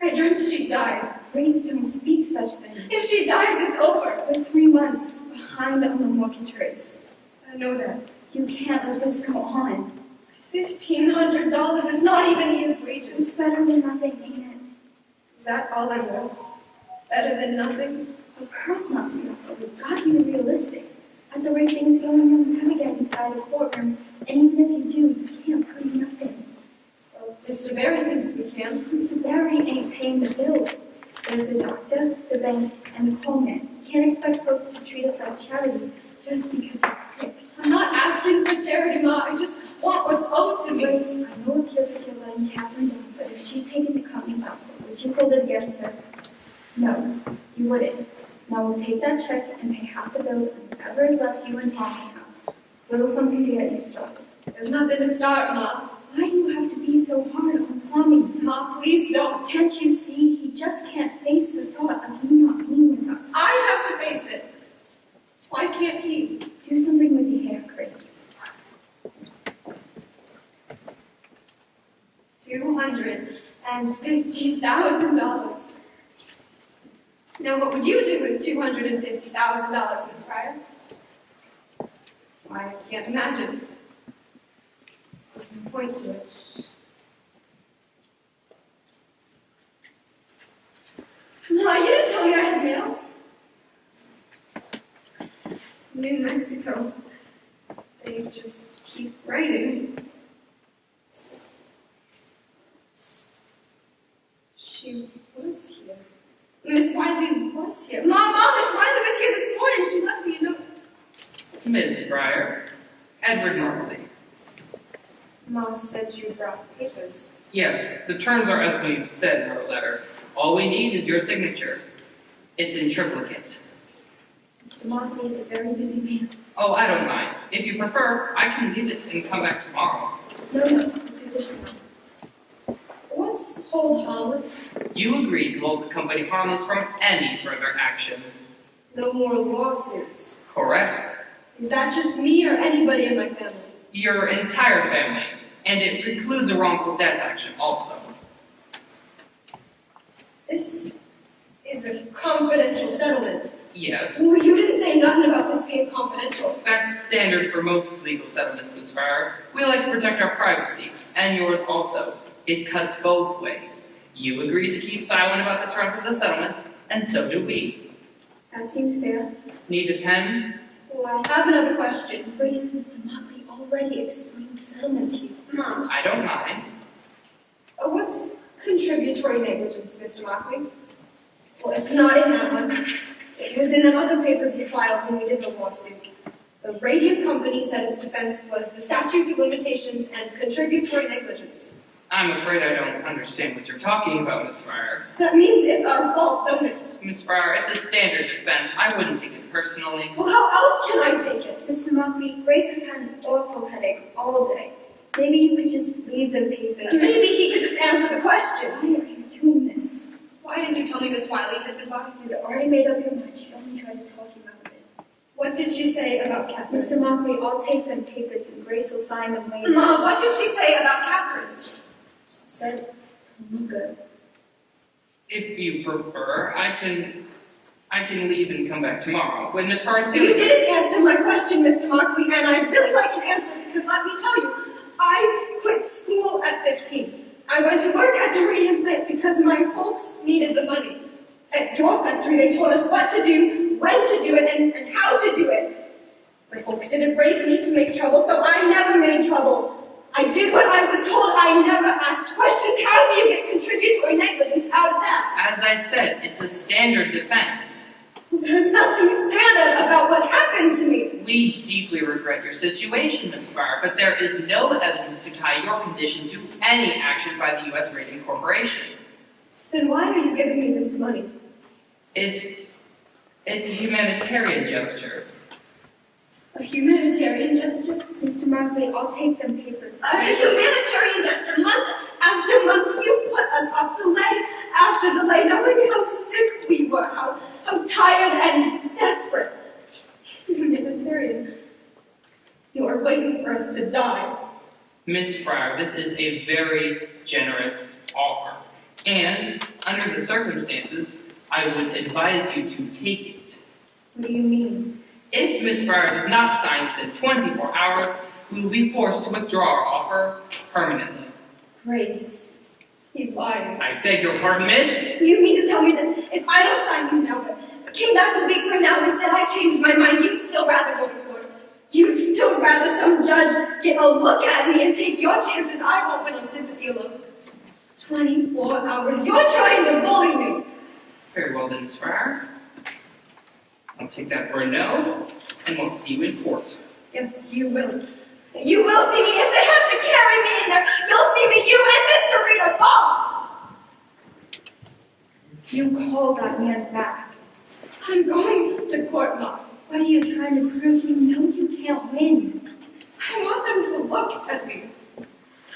I dreamt she died. Grace, don't speak such things. If she dies, it's over. We're 3 months behind on the mortgage rates. I know that. You can't let this go on. $1,500, it's not even a year's It's wages. better than nothing, ain't it? Is that all I want? Better than nothing? Of course not, sweetheart, but we've got to be realistic. At the rate things are going, you'll never get inside the courtroom, and even if you do, you can't put enough in. Well, Mr. Barry thinks we can. Mr. Barry ain't paying the bills. There's the doctor, the bank, and the coalman. You can't expect folks to treat us like charity just because you're sick. I'm not asking for charity, Ma. I just want what's owed to me. Grace, I know it feels like you're letting Catherine down, but if she'd taken the company's offer, would you hold it against her? No, you wouldn't. Now we'll take that check and pay half the bills and whatever is left you and Tom can have. Little something to get you started. There's nothing to start, Ma. Why do you have to be so hard on Tommy? Ma, please don't. Can't you see? He just can't face the thought of you not being with us. I have to face it. Why can't he? Do something with your hair, Grace. $250,000. Now, what would you do with $250,000, Miss Fryer? I can't imagine. There's no point to it. Ma, you didn't tell me I had mail. New Mexico. They just keep writing. She was here. Miss Wiley was here. Mom, Miss Wiley was here this morning. She left me a note. Miss Fryer, Edward Marley. Mom said you brought papers. Yes, the terms are as we've said in our letter. All we need is your signature. It's in triplicate. Mr. Mockley is a very busy man. Oh, I don't mind. If you prefer, I can leave it and come back tomorrow. No, I'll do this now. What's hold harmless? You agree to hold the company harmless from any further action. No more lawsuits. Correct. Is that just me or anybody in my family? Your entire family. And it precludes a wrongful death action also. This is a confidential settlement. Yes. Well, you didn't say nothing about this being confidential. That's standard for most legal settlements, Miss Fryer. We like to protect our privacy, and yours also. It cuts both ways. You agree to keep silent about the terms of the settlement, and so do we. That seems fair. Need a pen? Well, I have another question. Grace, Mr. Mockley already explained the settlement to you. Mom, I don't mind. What's contributory negligence, Mr. Mockley? Well, it's not in that one. It was in the other papers you filed when we did the lawsuit. The Radium Company said its defense was the statute of limitations and contributory negligence. I'm afraid I don't understand what you're talking about, Miss Fryer. That means it's our fault, don't it? Miss Fryer, it's a standard defense. I wouldn't take it personally. Well, how else can I take it? Mr. Mockley, Grace has had an awful headache all day. Maybe you could just leave the papers. Maybe he could just answer the question. Why are you doing this? Why didn't you tell me Miss Wiley had been by? You'd already made up your mind. She only tried to talk you out of it. What did she say about Catherine? Mr. Mockley, I'll take them papers and Grace will sign them later. Mom, what did she say about Catherine? She said, look good. If you prefer, I can leave and come back tomorrow. When Miss Fryer You didn't answer my question, Mr. Mockley, and I'd really like an answer because let me tell you, I quit school at 15. I went to work at the radium plant because my folks needed the money. At your factory, they told us what to do, when to do it, and how to do it. My folks didn't raise me to make trouble, so I never made trouble. I did what I was told. I never asked questions. How do you get contributory negligence out of that? As I said, it's a standard defense. There's nothing standard about what happened to me. We deeply regret your situation, Miss Fryer, but there is no evidence to tie your condition to any action by the U.S. Radium Corporation. Then why are you giving me this money? It's a humanitarian gesture. A humanitarian gesture? Mr. Mockley, I'll take them papers. A humanitarian gesture. Month after month, you put us off delay after delay, knowing how sick we were, how tired and desperate. Humanitarian. You are waiting for us to die. Miss Fryer, this is a very generous offer. And, under the circumstances, I would advise you to take it. What do you mean? If Miss Fryer does not sign within 24 hours, we will be forced to withdraw our offer permanently. Grace. He's lying. I beg your pardon, miss? You mean to tell me that if I don't sign these now, but came back a week from now and said I changed my mind, you'd still rather go to court? You'd still rather some judge get a look at me and take your chances I won't win on sympathy alone? 24 hours. You're trying to bully me. Very well then, Miss Fryer. I'll take that for a no, and we'll see you in court. Yes, you will. You will see me if they have to carry me in there. You'll see me, you and Mr. Reader, go! You call that man back. I'm going to court, Mom. What are you trying to prove? You know you can't win. I want them to look at me.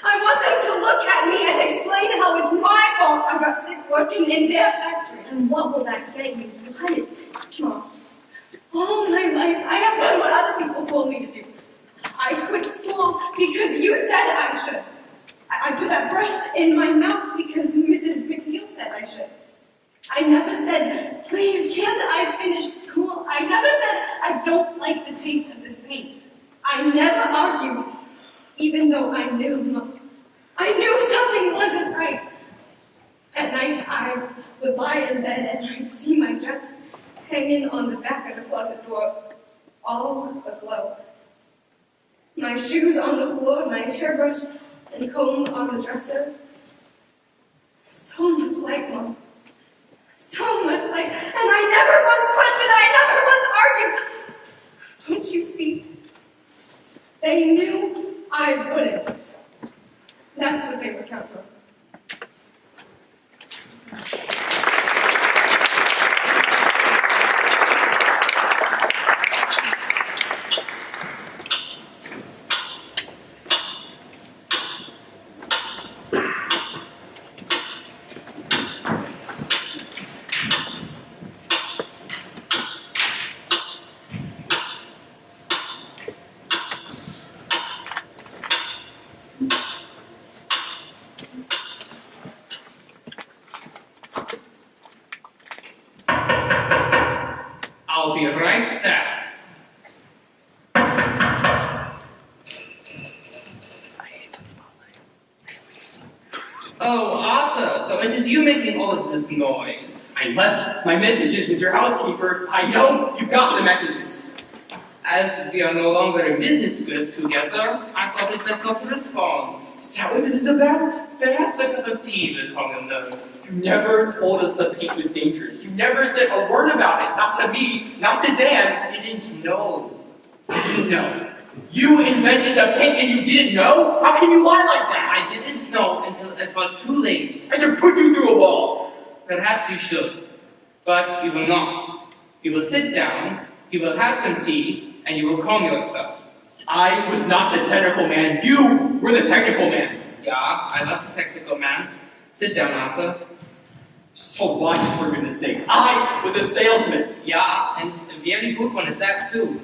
I want them to look at me and explain how it's my fault I got sick working in their factory. And what will that get you? What? Mom, all my life I have done what other people told me to do. I quit school because you said I should. I put that brush in my mouth because Mrs. McNeil said I should. I never said, please, can't I finish school? I never said, I don't like the taste of this paint. I never argued, even though I knew, Mom. I knew something wasn't right. At night, I would lie in bed and I'd see my dress hanging on the back of the closet door, all aglow. My shoes on the floor, my hairbrush and comb on the dresser. So much like Mom. So much like, and I never once questioned, I never once argued. Don't you see? They knew I wouldn't. That's what they were counting on. I'll be right back. Oh, Otto, so it is you making all of this noise. I left my messages with your housekeeper. I know you got the messages. As we are no longer in business good together, I thought it best not to respond. Is that what this is about? Perhaps a cup of tea will calm your nerves. You never told us the paint was dangerous. You never said a word about it. Not to me, not to Dan. I didn't know. You didn't know. You invented the paint and you didn't know? How can you lie like that? I didn't know until it was too late. I should put you through a wall. Perhaps you should, but you will not. You will sit down, you will have some tea, and you will calm yourself. I was not the technical man. You were the technical man. Yeah, I was the technical man. Sit down, Arthur. So logic, for goodness sakes. I was a salesman. Yeah, and a very good one at that too.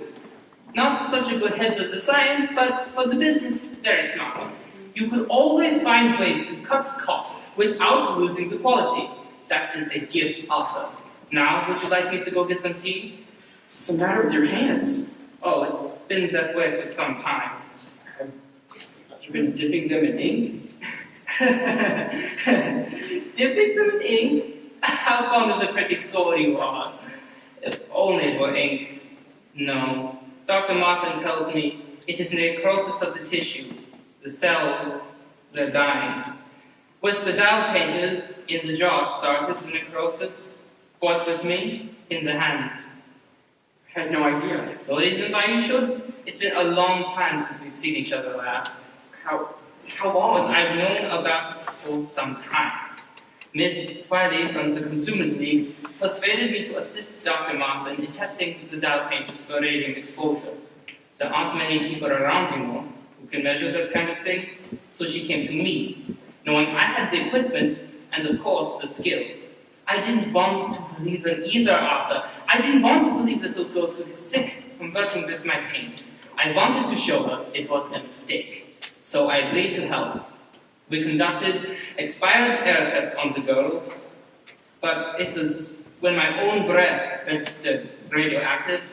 Not such a good head for the science, but for the business, very smart. You could always find ways to cut costs without losing the quality. That is a gift, Arthur. Now, would you like me to go get some tea? What's the matter with your hands? Oh, it's been that way for some time. You've been dipping them in ink? Dipping them in ink? How fond of the pretty story you are. If only it were ink. No. Dr. Martin tells me it is necrosis of the tissue. The cells, they're dying. With the dial painters, in the jaw it started the necrosis. What with me? In the hands. I had no idea. The reason why you should? It's been a long time since we've seen each other last. How long? But I've known about it for some time. Miss Friday from the Consumers League persuaded me to assist Dr. Martin in testing the dial painters for radium exposure. There aren't many people around anymore who can measure that kind of thing, so she came to me, knowing I had the equipment and, of course, the skill. I didn't want to believe in either, Arthur. I didn't want to believe that those girls would get sick from working with my paint. I wanted to show her it was a mistake, so I agreed to help. We conducted expired error tests on the girls, but it was when my own breath registered radioactive,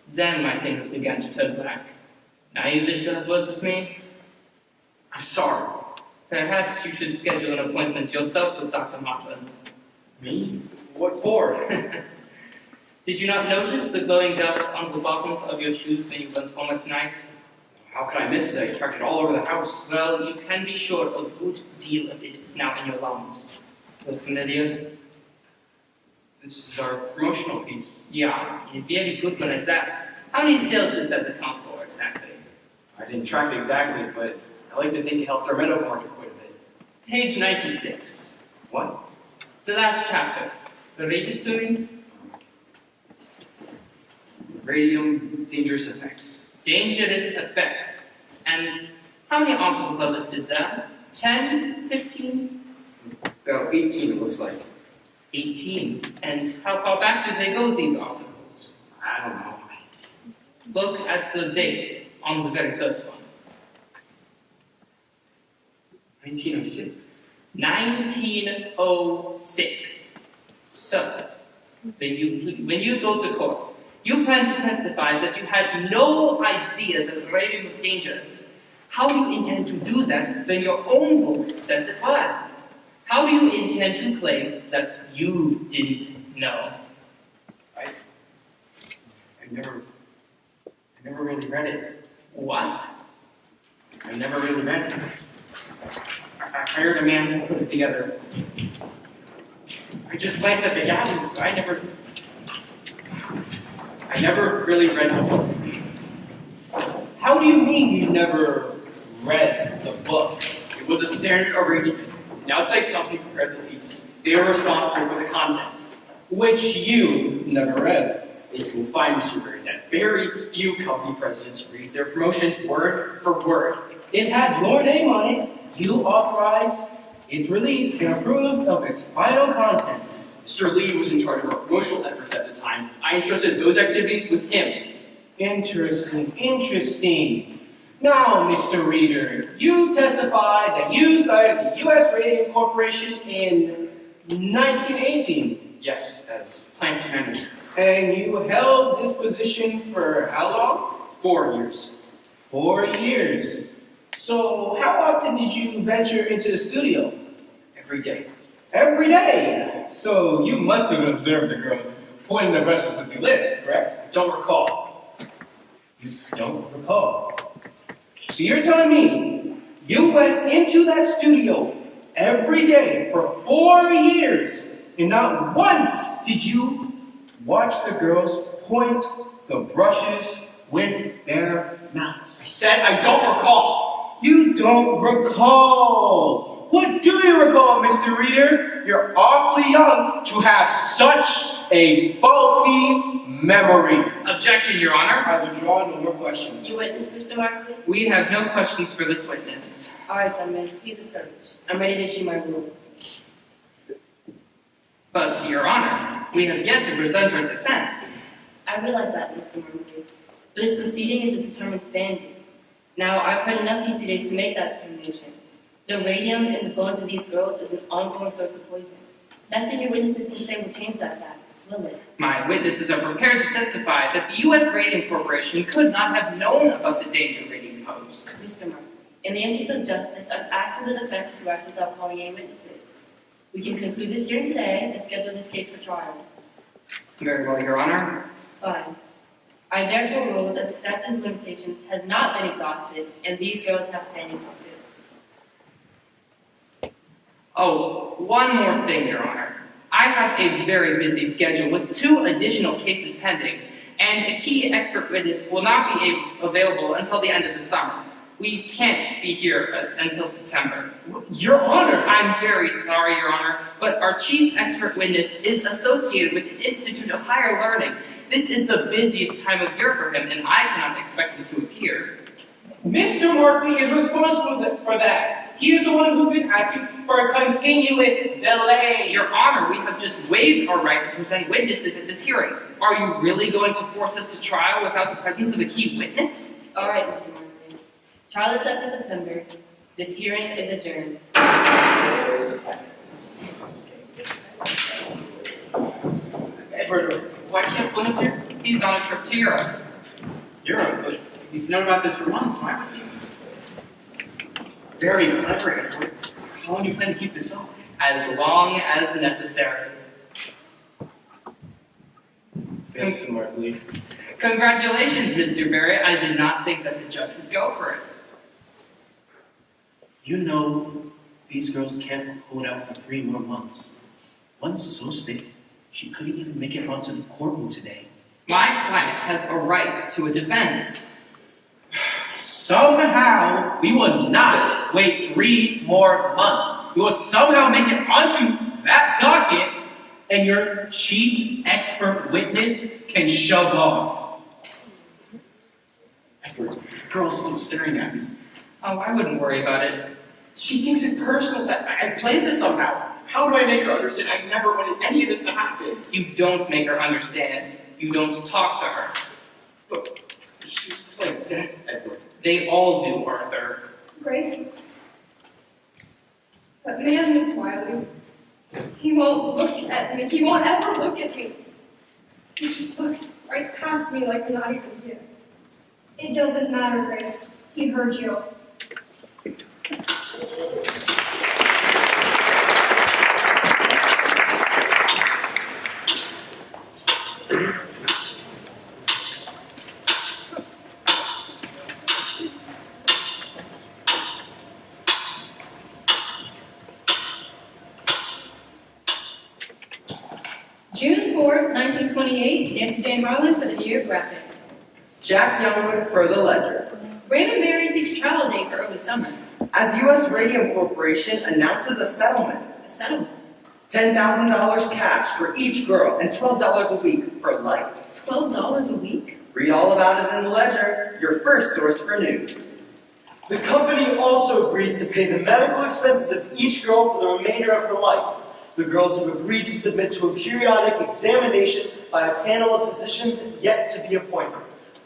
then my fingers began to turn black. Now you wish to have words with me? I'm sorry. Perhaps you should schedule an appointment yourself with Dr. Martin. Me? What for? Did you not notice the glowing dust on the bottoms of your shoes when you went home at night? How could I miss it? I tracked it all over the house. Well, you can be sure a good deal of it is now in your lungs. Look familiar? This is our promotional piece. Yeah, a very good one at that. How many sales did that account for exactly? I didn't track it exactly, but I like to think it helped our medical market quite a bit. Page 96. What? The last chapter. Read it to me. Radium dangerous effects. Dangerous effects. And how many articles are listed there? 10? 15? About 18, it looks like. 18. And how far back do they go, these articles? I don't know. Look at the date on the very first one. 1906. 1906. So, when you go to court, you plan to testify that you had no idea that radium was dangerous. How do you intend to do that when your own book says it was? How do you intend to claim that you didn't know? I never really read it. What? I never really read it. I hired a man to put it together. I just glanced at the galleys, but I never really read the book. How do you mean you never read the book? It was a standard arrangement. An outside company prepared the piece. They were responsible for the content. Which you never read. You will find, Mr. Gregory, that very few company presidents read their promotions word for word. It had your name on it. You authorized its release and approved of its final contents. Mr. Lee was in charge of our promotional efforts at the time. I entrusted those activities with him. Interesting. Now, Mr. Reader, you testified that you started the U.S. Radium Corporation in 1918. Yes, as plant manager. And you held this position for how long? 4 years. 4 years. So, how often did you venture into the studio? Every day. Every day. So, you must have observed the girls pointing their brushes with your lips, correct? Don't recall. You don't recall. So, you're telling me You went into that studio every day for 4 years, and not once did you watch the girls point the brushes with their mouths. I said I don't recall. You don't recall. What do you recall, Mr. Reader? You're awfully young to have such a faulty memory. Objection, Your Honor. I withdraw, no more questions. You witness, Mr. Markley? We have no questions for this witness. All right, gentlemen, please approach. I'm ready to issue my rule. But, Your Honor, we have yet to present our defense. I realize that, Mr. Markley. But this proceeding is a determined standing. Now, I've heard enough these 2 days to make that determination. The radium in the bones of these girls is an ongoing source of poison. Nothing your witnesses can say will change that fact, will it? My witnesses are prepared to testify that the U.S. Radium Corporation could not have known about the danger radium posed. Mr. Markley, in the interest of justice, I've asked the defense to act without calling any witnesses. We can conclude this hearing today and schedule this case for trial. Very well, Your Honor. Fine. I therefore rule that the statute of limitations has not been exhausted and these girls have standing to sue. Oh, one more thing, Your Honor. I have a very busy schedule with 2 additional cases pending, and a key expert witness will not be available until the end of the summer. We can't be here until September. Your Honor! I'm very sorry, Your Honor, but our chief expert witness is associated with the Institute of Higher Learning. This is the busiest time of year for him, and I cannot expect him to appear. Mr. Markley is responsible for that. He is the one who's been asking for a continuous delay. Your Honor, we have just waived our right to present witnesses at this hearing. Are you really going to force us to trial without the presence of a key witness? All right, Mr. Markley. Trial is set for September. This hearing is adjourned. Edward, why can't Flynn appear? He's on a trip to Europe. Europe, but he's known about this for months. Why would he? Very clever, Edward. How long do you plan to keep this up? As long as necessary. Mr. Markley. Congratulations, Mr. Barrett. I did not think that the judge would go for it. You know, these girls can't hold out for 3 more months. One's so sick, she couldn't even make it onto the courtroom today. My client has a right to a defense. Somehow, we will not wait 3 more months. We will somehow make it onto that docket, and your chief expert witness can shove off. Edward, the girl's still staring at me. Oh, I wouldn't worry about it. She thinks it's personal that I planned this somehow. How do I make her understand I never wanted any of this to happen? You don't make her understand. You don't talk to her. But she's like death, Edward. They all do, Arthur. Grace? That man, Miss Wiley, he won't look at me. He won't ever look at me. He just looks right past me like I'm not even here. It doesn't matter, Grace. He heard you. June 4th, 1928, Nancy Jane Harlan for the New York Graphic. Jack Youngwood for the Ledger. Raymond Berry seeks trial date for early summer. As U.S. Radium Corporation announces a settlement. A settlement? $10,000 cash for each girl and $12 a week for life. $12 a week? Read all about it in the Ledger, your first source for news. The company also agrees to pay the medical expenses of each girl for the remainder of her life. The girls have agreed to submit to a periodic examination by a panel of physicians yet to be appointed.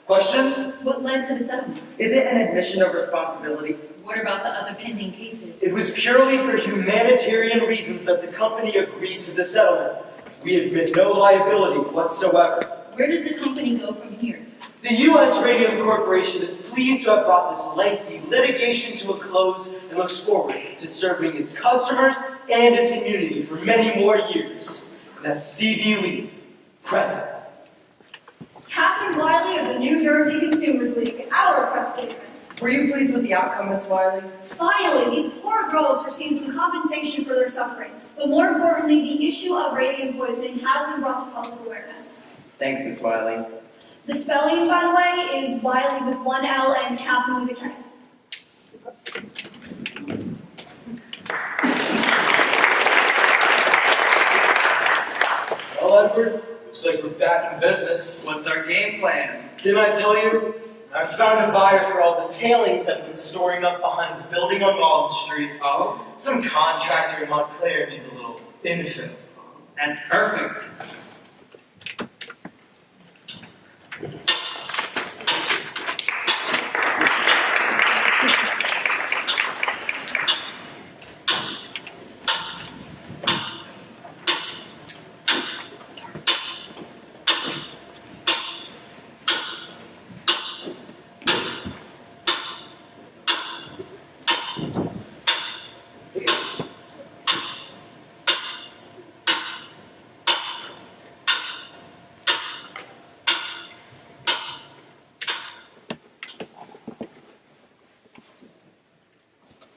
Questions? What led to the settlement? Is it an admission of responsibility? What about the other pending cases? It was purely for humanitarian reasons that the company agreed to the settlement. We admit no liability whatsoever. Where does the company go from here? The U.S. Radium Corporation is pleased to have brought this lengthy litigation to a close and looks forward to serving its customers and its community for many more years. And that's C.B. Lee, President. Catherine Wiley of the New Jersey Consumers League, our press statement. Were you pleased with the outcome, Miss Wiley? Finally, these poor girls receive some compensation for their suffering. But more importantly, the issue of radium poisoning has been brought to public awareness. Thanks, Miss Wiley. The spelling, by the way, is Wiley with one L and Catherine with a K. Well, Edward, looks like we're back in business. What's our game plan? Didn't I tell you? I found a buyer for all the tailings that have been storing up behind the building on Malden Street. Oh, Some contractor in Montclair needs a little infill. that's perfect.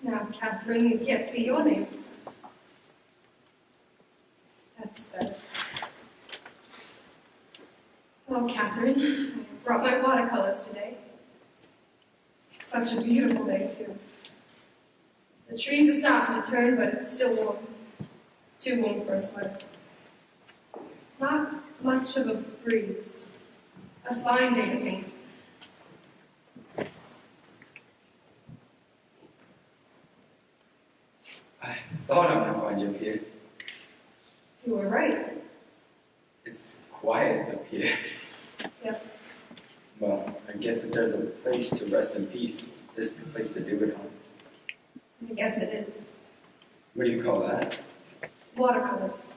Now, Catherine, you can't see your name. That's better. Oh, Catherine, I brought my watercolors today. It's such a beautiful day, too. The trees are starting to turn, but it's still warm. Too warm for a sweater. Not much of a breeze. A fine day to paint. I thought I would find you up here. You were right. It's quiet up here. Yep. Well, I guess if there's a place to rest in peace, this is the place to do it on. I guess it is. What do you call that? Watercolors.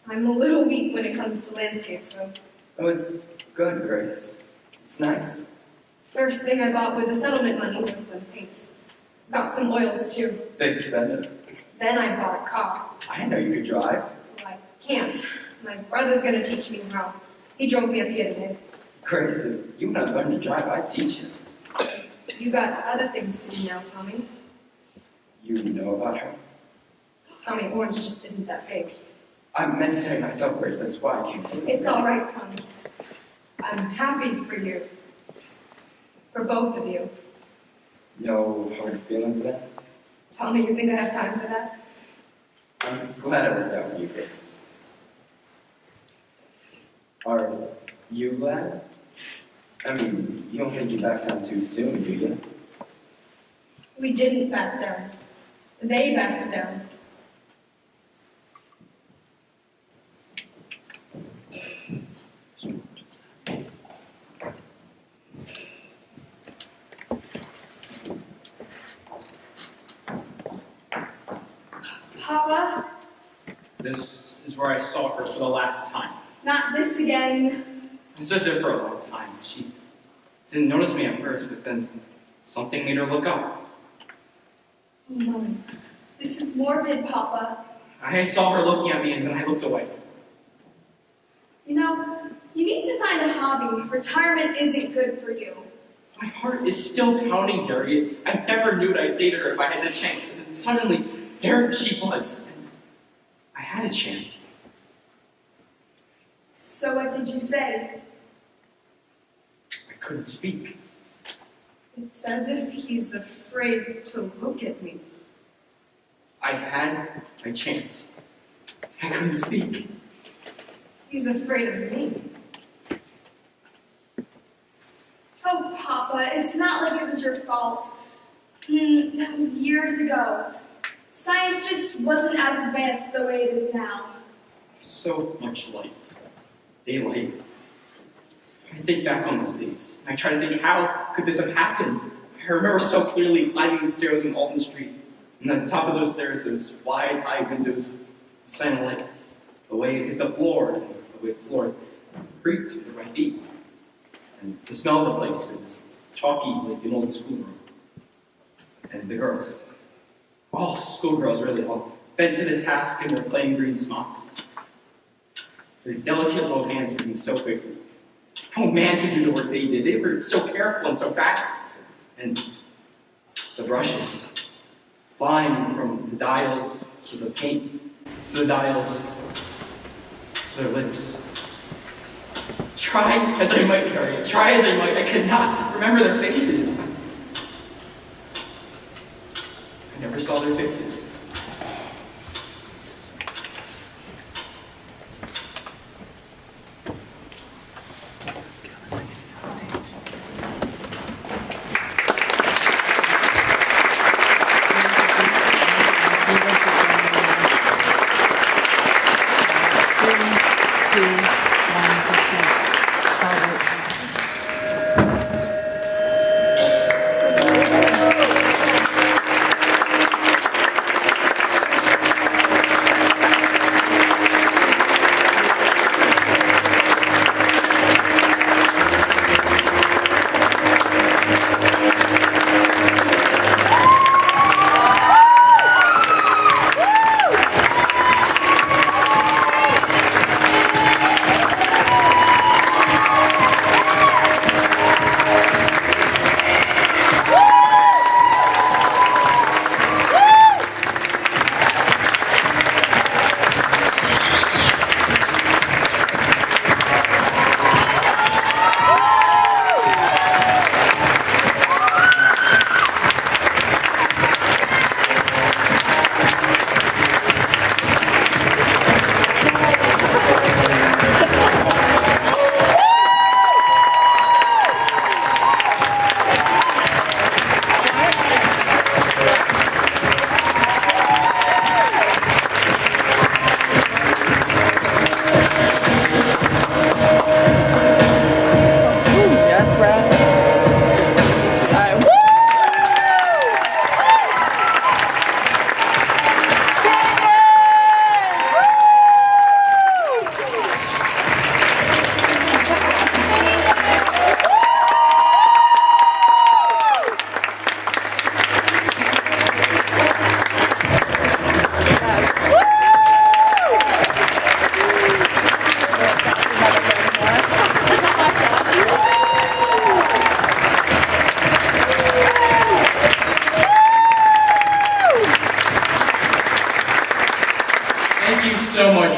I'm a little weak when it comes to landscapes, though. Oh, it's good, Grace. It's nice. First thing I bought with the settlement money was some paints. Got some oils, too. Big spender. Then I bought a car. I didn't know you could drive. Well, I can't. My brother's gonna teach me how. He drove me up here today. Grace, if you want to learn to drive, I'd teach you. You got other things to do now, Tommy. You know about her? Tommy Orange just isn't that big. I meant to say myself, Grace, that's why I came here. It's all right, Tommy. I'm happy for you. For both of you. No hard feelings then? Tommy, you think I have time for that? I'm glad it worked out for you, Grace. Are you glad? I mean, you don't think you backed down too soon, do you? We didn't back down. They backed down. Papa, This is where I saw her for the last time. not this again. I stood there for a long time. She didn't notice me at first, but then something made her look up. Oh no. This is morbid, Papa. I saw her looking at me, and then I looked away. You know, you need to find a hobby. Retirement isn't good for you. My heart is still pounding, Harriet. I never knew what I'd say to her if I had the chance. And then suddenly, there she was. And I had a chance. So what did you say? I couldn't speak. It's as if he's afraid to look at me. I had my chance. I couldn't speak. He's afraid of me. Oh, Papa, it's not like it was your fault. That was years ago. Science just wasn't as advanced the way it is now. So much light. Daylight. I think back on those days. I try to think, how could this have happened? I remember so clearly climbing the stairs on Alton Street. And at the top of those stairs, those wide, high windows, the sign of light. The way it hit the floor, and the way the floor creaked under my feet. And the smell of the place, it was chalky like an old schoolroom. And the girls. All schoolgirls, really, all bent to the task in their plain green smocks. Their delicate little hands moving so quickly. No man could do the work they did. They were so careful and so fast. And The brushes, flying from the dials to the paint, to the dials, to their lips. Try as I might, Harriet, try as I might, I could not remember their faces. I never saw their faces.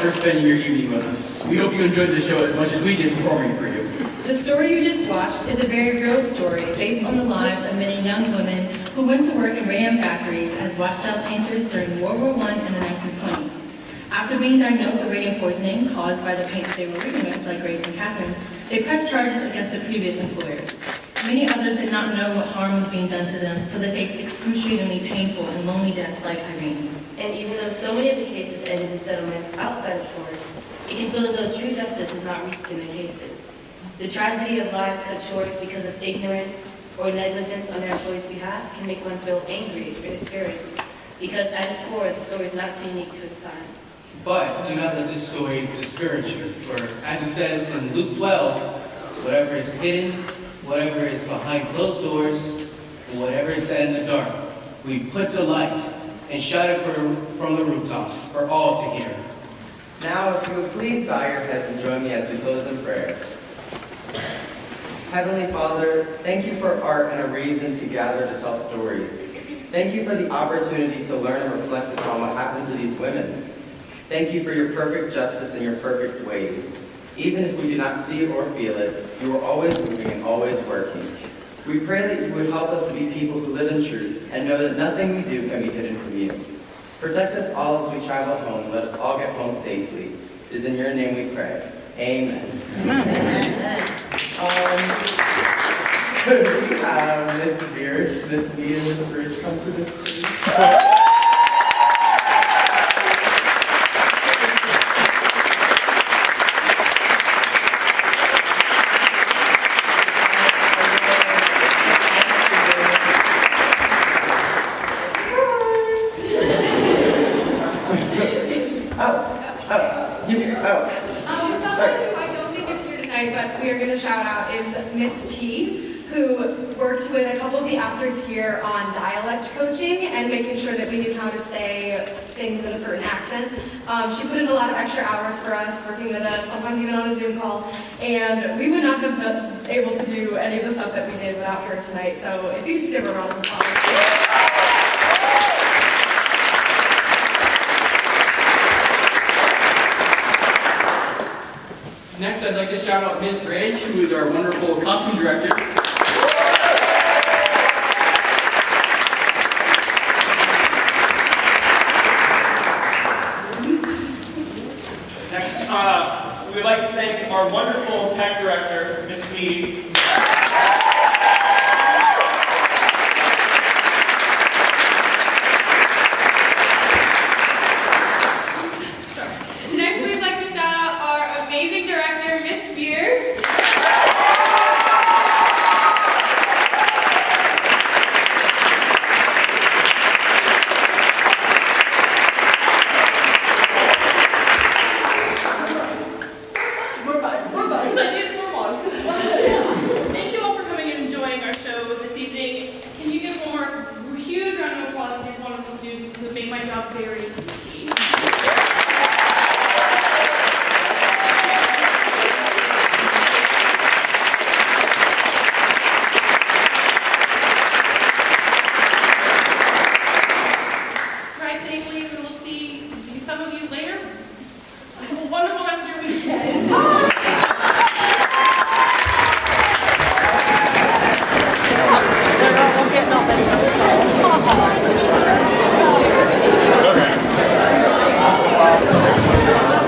For spending your evening with us. We hope you enjoyed the show as much as we did performing for you. The story you just watched is a very real story based on the lives of many young women who went to work in radium factories as washed-out painters during World War I in the 1920s. After being diagnosed with radium poisoning caused by the paint they were working with, like Grace and Catherine, they pressed charges against their previous employers. Many others did not know what harm was being done to them, so they faced excruciatingly painful and lonely deaths like Irene. And even though so many of the cases ended in settlements outside of court, it can feel as though true justice was not reached in their cases. The tragedy of lives cut short because of ignorance or negligence on their employees' behalf can make one feel angry or discouraged, because at its core, the story is not so unique to its time. But do not let this story discourage you, for as it says in Luke 12, whatever is hidden, whatever is behind closed doors, and whatever is said in the dark, we put to light and shout it from the rooftops for all to hear. Now, if you would please bow your heads and join me as we close in prayer. Heavenly Father, thank you for art and a reason to gather to tell stories. Thank you for the opportunity to learn and reflect upon what happened to these women. Thank you for your perfect justice and your perfect ways. Even if we do not see it or feel it, you are always moving and always working. We pray that you would help us to be people who live in truth and know that nothing we do can be hidden from you. Protect us all as we travel home. Let us all get home safely. It is in your name we pray. Amen. Could we have Miss Beers, Miss Lee, and Miss Rich come to this stage? Someone who I don't think is here tonight, but we are going to shout out, is Miss T, who worked with a couple of the actors here on dialect coaching and making sure that we knew how to say things in a certain accent. She put in a lot of extra hours for us, working with us, sometimes even on a Zoom call, and we would not have been able to do any of the stuff that we did without her tonight. So if you just give her a round of applause. Next, I'd like to shout out Miss Ridge, who is our wonderful costume director. Next, we would like to thank our wonderful tech director, Miss Mead,